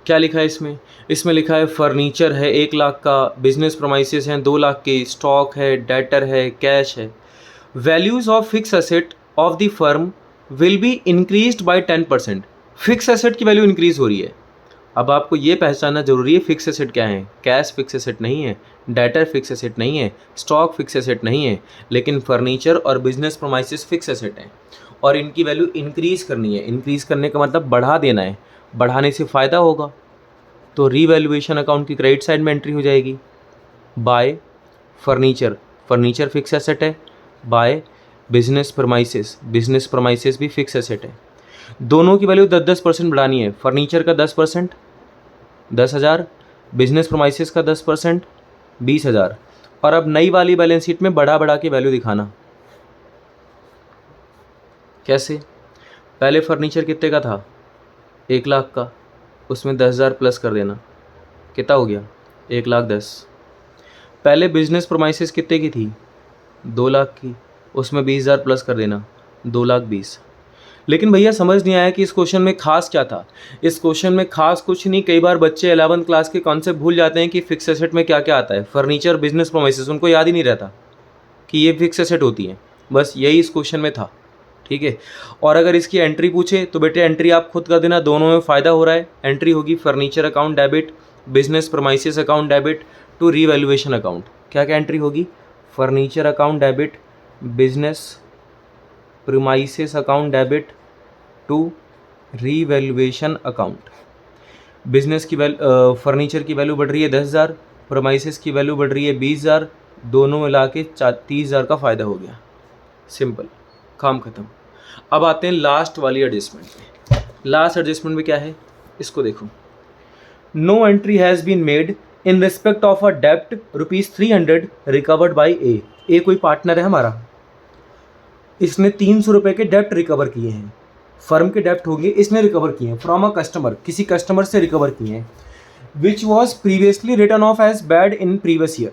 Speaker 1: क्या लिखा है इसमें? इसमें लिखा है फर्नीचर है 1 लाख का, बिजनेस प्रोमाइसेस हैं 2 लाख के, स्टॉक है, डेटर है, कैश है। Values of fix asset of the firm will be increased by 10%। Fix asset की वैल्यू इंक्रीज हो रही है। अब आपको ये पहचानना जरूरी है फिक्स एसेट क्या है। कैश फिक्स एसेट नहीं है, डेटर फिक्स एसेट नहीं है, स्टॉक फिक्स एसेट नहीं है, लेकिन फर्नीचर और बिजनेस प्रोमाइसेस फिक्स एसेट हैं और इनकी वैल्यू इंक्रीज करनी है। इंक्रीज करने का मतलब बढ़ा देना है, बढ़ाने से फ़ायदा होगा। तो रीवैल्यूएशन अकाउंट की क्रेडिट साइड में एंट्री हो जाएगी by furniture, furniture fix asset है, by business premises, business premises भी फिक्स एसेट है। दोनों की वैल्यू 10-10% बढ़ानी है। फर्नीचर का 10%, 10,000, बिजनेस प्रमाइसेस का 10%, 20,000। और अब नई वाली बैलेंस शीट में बढ़ा बढ़ा के वैल्यू दिखाना। कैसे? पहले फर्नीचर कितने का था? 1,00,000 का, उसमें 10,000 प्लस कर देना, कितना हो गया? 1,10,000। पहले बिजनेस प्रोमाइसेस कितने की थी? 2,00,000 की, उसमें 20,000 प्लस कर देना, 2,20,000। लेकिन भैया समझ नहीं आया कि इस क्वेश्चन में खास क्या था। इस क्वेश्चन में खास कुछ नहीं। कई बार बच्चे 11th क्लास के कॉन्सेप्ट भूल जाते हैं कि फिक्स एसेट में क्या क्या आता है। फर्नीचर, बिजनेस प्रोमाइसेस उनको याद ही नहीं रहता कि ये फिक्स एसेट होती है। बस यही इस क्वेश्चन में था, ठीक है। और अगर इसकी एंट्री पूछे तो बेटे एंट्री आप खुद कर देना, दोनों में फ़ायदा हो रहा है। एंट्री होगी furniture account debit, business premises account debit to revaluation account. क्या क्या एंट्री होगी? Furniture account debit, business premises account debit to revaluation account. Business की फर्नीचर की वैल्यू बढ़ रही है 10,000, प्रीमाइसेस की वैल्यू बढ़ रही है 20,000, दोनों मिला के 30,000 का फ़ायदा हो गया। सिंपल, काम खत्म। अब आते हैं लास्ट वाली एडजस्टमेंट में। लास्ट एडजस्टमेंट में क्या है, इसको देखो। No entry has been made in respect of a डेप्ट ₹300 रिकवर्ड बाई ए। ए कोई पार्टनर है हमारा, इसने 300 रुपये के डेप्ट रिकवर किए हैं। फर्म के डेप्ट होंगे, इसने रिकवर किए हैं फ्रॉम अ कस्टमर, किसी कस्टमर से रिकवर किए हैं। Which was previously written off as bad in previous year.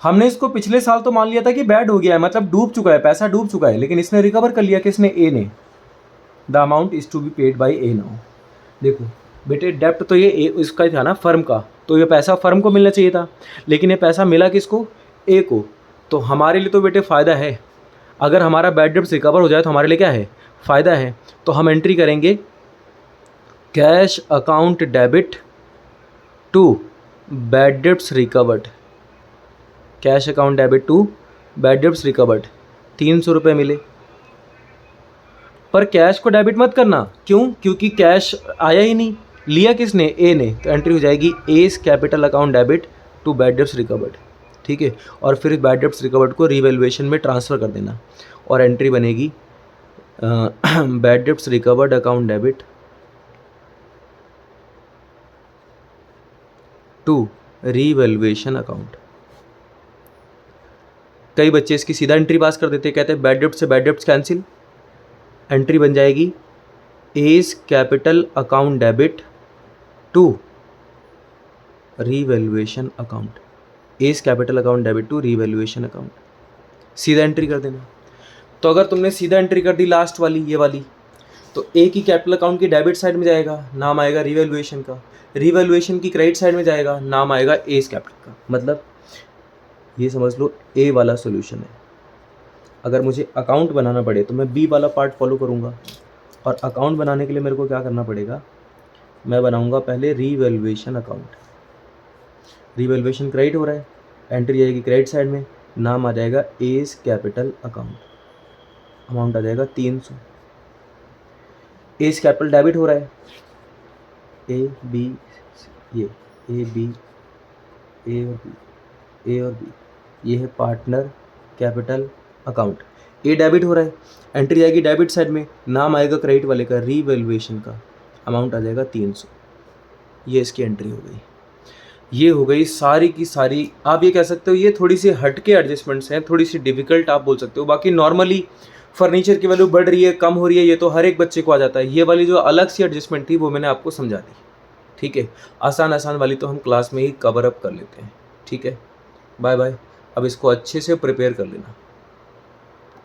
Speaker 1: हमने इसको पिछले साल तो मान लिया था कि बैड हो गया है, मतलब डूब चुका है, पैसा डूब चुका है, लेकिन इसने रिकवर कर लिया, किसने? ए ने। The amount is to be paid by A now. देखो बेटे, डेप्ट तो ये ए इसका ही था ना, फर्म का, तो ये पैसा फर्म को मिलना चाहिए था, लेकिन ये पैसा मिला किसको? ए को। तो हमारे लिए तो बेटे फ़ायदा है। अगर हमारा बैड डेप्ट रिकवर हो जाए तो हमारे लिए क्या है? फ़ायदा है। तो हम एंट्री करेंगे cash account debit to bad debts recovered. Cash account debit to bad debts recovered, 300 रुपये मिले। पर कैश को डेबिट मत करना, क्यों? क्योंकि कैश आया ही नहीं, लिया किसने? ए ने। तो एंट्री हो जाएगी S capital account debit to bad debts recovered, ठीक है। और फिर बैड डेप्ट्स रिकवर्ड को रीवैल्यूएशन में ट्रांसफ़र कर देना और एंट्री बनेगी bad debts recovered account debit to revaluation account. कई बच्चे इसकी सीधा एंट्री पास कर देते हैं, कहते हैं बैड डेप्ट से बैड डेप्ट्स कैंसिल। एंट्री बन जाएगी S capital account debit to revaluation account. S capital account debit to revaluation account, सीधा एंट्री कर देना। तो अगर तुमने सीधा एंट्री कर दी लास्ट वाली, ये वाली, तो ए की कैपिटल अकाउंट की डेबिट साइड में जाएगा, नाम आएगा रीवैल्यूएशन का। रीवैल्यूएशन की क्रेडिट साइड में जाएगा, नाम आएगा एस कैपिटल का। मतलब ये समझ लो ए वाला सोल्यूशन है। अगर मुझे अकाउंट बनाना पड़े तो मैं बी वाला पार्ट फॉलो करूँगा, और अकाउंट बनाने के लिए मेरे को क्या करना पड़ेगा? मैं बनाऊँगा पहले रीवैल्यूएशन अकाउंट। रीवैल्यूएशन क्रेडिट हो रहा है, एंट्री जाएगी क्रेडिट साइड में, नाम आ जाएगा एस कैपिटल अकाउंट, अमाउंट आ जाएगा 300। एस कैपिटल डेबिट हो रहा है, ए बी, ये ए बी, ए और बी, ए और बी, ये है पार्टनर कैपिटल अकाउंट। ए डेबिट हो रहा है, एंट्री आएगी डेबिट साइड में, नाम आएगा क्रेडिट वाले का, रीवैल्यूएशन का, अमाउंट आ जाएगा 300। ये इसकी एंट्री हो गई। ये हो गई सारी की सारी। आप ये कह सकते हो ये थोड़ी सी हटके एडजस्टमेंट्स हैं, थोड़ी सी डिफिकल्ट आप बोल सकते हो। बाकी नॉर्मली फर्नीचर की वैल्यू बढ़ रही है, कम हो रही है, ये तो हर एक बच्चे को आ जाता है। ये वाली जो अलग सी एडजस्टमेंट थी वो मैंने आपको समझा दी, ठीक है। आसान आसान वाली तो हम क्लास में ही कवर अप कर लेते हैं, ठीक है। Bye bye. अब इसको अच्छे से प्रिपेयर कर लेना।